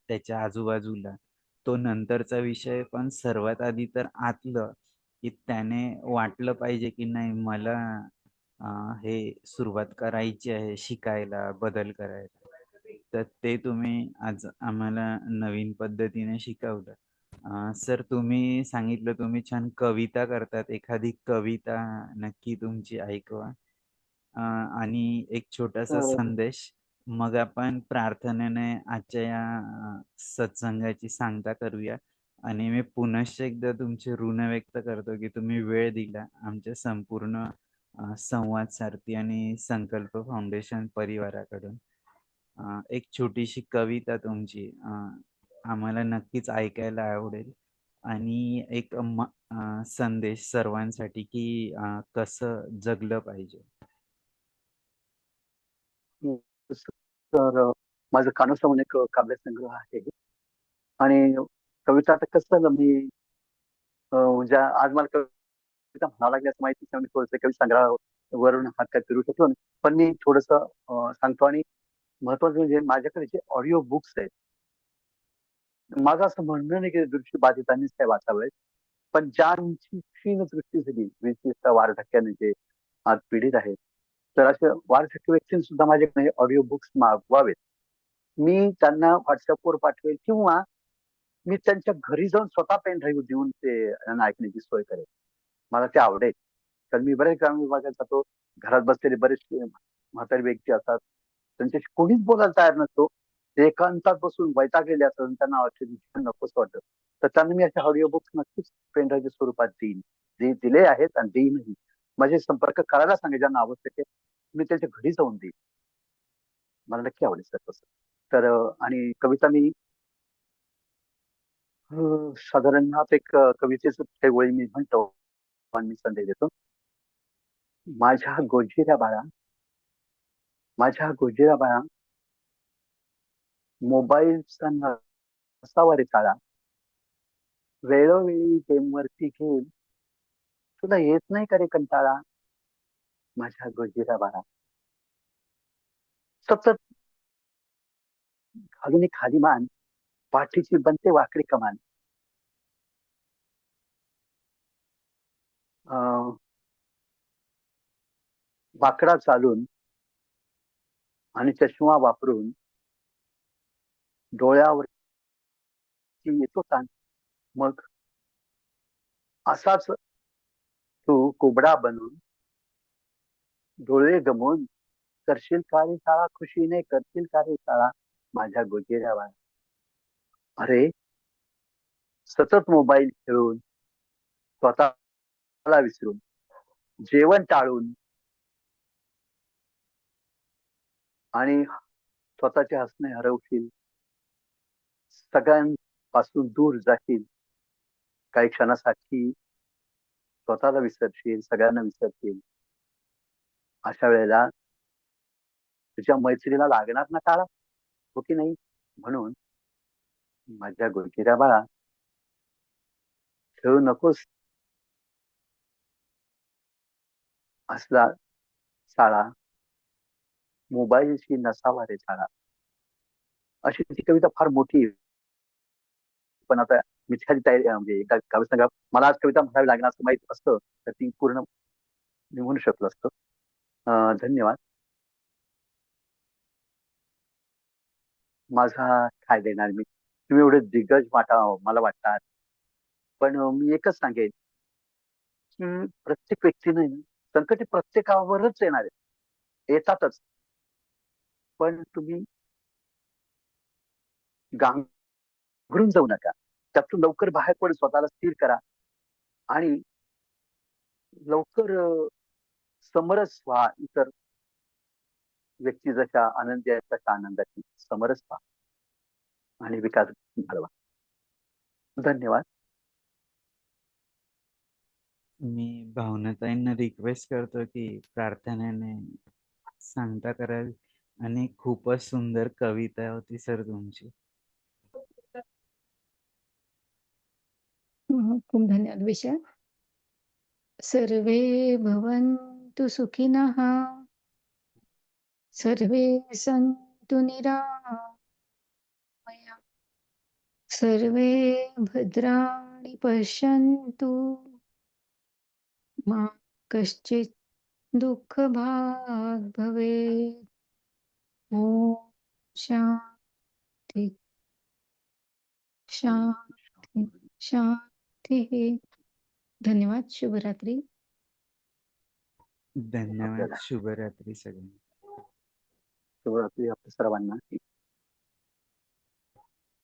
त्याच्या आजूबाजूला, तो नंतरचा विषय. पण सर्वात आधी तर आतलं, की त्याने वाटलं पाहिजे की नाही मला अ, हे सुरुवात करायची आहे शिकायला, बदल करायला. तर ते तुम्ही आज आम्हाला नवीन पद्धतीने शिकवलं. सर, तुम्ही सांगितलं तुम्ही छान कविता करतात. एखादी कविता नक्की तुमची ऐकवा. आणि एक छोटासा संदेश. मग आपण प्रार्थनेने आजच्या या सत्संगाची सांगता करूया. आणि मी पुनश्च एकदा तुमचे ऋण व्यक्त करतो, की तुम्ही वेळ दिला आमच्या संपूर्ण संवाद सारथी आणि संकल्प फाउंडेशन परिवाराकडून. एक छोटीशी कविता तुमची आम्हाला नक्कीच ऐकायला आवडेल आणि एक संदेश सर्वांसाठी, की कसं जगलं पाहिजे. तर माझं कानोसा म्हणून एक काव्यसंग्रह आहे आणि कविता आता कसं झालं मी म्हणजे आज मला कविता म्हणावं लागली असं माहिती नाही. मी थोडंसं कवी संग्रहावरून हात काय फिरू शकलो नाही. पण मी थोडंसं सांगतो आणि महत्वाचं म्हणजे माझ्याकडे जे ऑडिओ बुक्स आहेत, माझं असं म्हणणं नाही की दृष्टीबाधितांनीच काय वाचावेत. पण ज्यांची क्षीण दृष्टी झाली, विशेषतः वार्धक्याने जे आज पीडित आहेत, तर अशा वारकरी व्यक्तींनी सुद्धा माझ्याकडे ऑडिओ बुक्स मागवावेत. मी त्यांना व्हॉट्सअपवर पाठवेल किंवा मी त्यांच्या घरी जाऊन स्वतः पेन ड्राईव्ह देऊन ते त्यांना ऐकण्याची सोय करेल. मला ते आवडेल. कारण मी बरेच ग्रामीण विभागात जातो. घरात बसलेले बरेचसे म्हातारी व्यक्ती असतात. त्यांच्याशी कोणीच बोलायला तयार नसतो. ते एकांतात बसून वैतागलेले असतात आणि त्यांना वाटतं नकोच वाटतं. तर त्यांना मी अशा ऑडिओ बुक्स नक्कीच पेन ड्राईव्हच्या स्वरूपात देईन. दिले आहेत आणि देईनही. माझे संपर्क करायला सांगेल ज्यांना आवश्यक आहे. मी त्यांच्या घरी जाऊन देईन. मला नक्की आवडेल सर तसं. तर आणि कविता मी साधारण एक कवितेचं काही ओळी मी म्हणतो आणि मी संदेश देतो. माझ्या गोजिऱ्या बाळा, माझ्या गोजिऱ्या बाळा, मोबाईलचा नसावा रे चाळा. वेळोवेळी गेमवरती गेम, तुला येत नाही का रे कंटाळा? माझ्या गोजिऱ्या बाळा, सतत घालून खाली मान, पाठीची बनते वाकडी कमान. वाकडा चालून आणि चष्मा वापरून डोळ्यावरती येतो ताण. मग असाच तू कुबडा बनून डोळे गमवून करशील का रे शाळा? खुशीने करशील का रे शाळा? माझ्या गोजिऱ्या बाळा. अरे सतत मोबाईल खेळून, स्वतःला विसरून, जेवण टाळून आणि स्वतःचे हसणे हरवशील. सगळ्यांपासून दूर जाशील. काही क्षणासाठी स्वतःला विसरशील, सगळ्यांना विसरशील. अशा वेळेला तुझ्या मैत्रीला लागणार ना टाळा, हो की नाही? म्हणून माझ्या गोजिऱ्या बाळा, खेळू नकोस असला शाळा. मोबाईलशी नसावा रे छाडा. अशी ती कविता फार मोठी आहे. पण आता मी एखादी तयारी म्हणजे एका कविता मला आज कविता म्हणावी लागणार असं माहित असतं तर ती पूर्ण मी म्हणू शकलो असतो. धन्यवाद. माझा काय देणार मी? तुम्ही एवढे दिग्गज मला वाटतात. पण मी एकच सांगेन, की प्रत्येक व्यक्तीने संकट प्रत्येकावरच येणार आहे. येतातच. पण तुम्ही गांगरून जाऊ नका. त्यातून लवकर बाहेर पडून स्वतःला स्थिर करा आणि लवकर समरस व्हा. इतर व्यक्ती जशा आनंदी आहेत तशा आनंदाची समरस व्हा आणि विकास घडवा. धन्यवाद. मी भावनाताईंना रिक्वेस्ट करतो की प्रार्थनेने सांगता कराल. आणि खूपच सुंदर कविता होती सर तुमची. खूप धन्यवाद विषय. सर्वे भवन्तु सुखिनः, सर्वे सन्तु निरामया, सर्वे भद्राणि पश्यन्तु, मा कश्चित् दुःखभाग् भवेत्. ॐ शान्ति शान्ति शान्तिः. धन्यवाद. शुभरात्री. धन्यवाद. आपल्याला शुभरात्री सगळ्यांना. शुभरात्री आपल्या सर्वांना.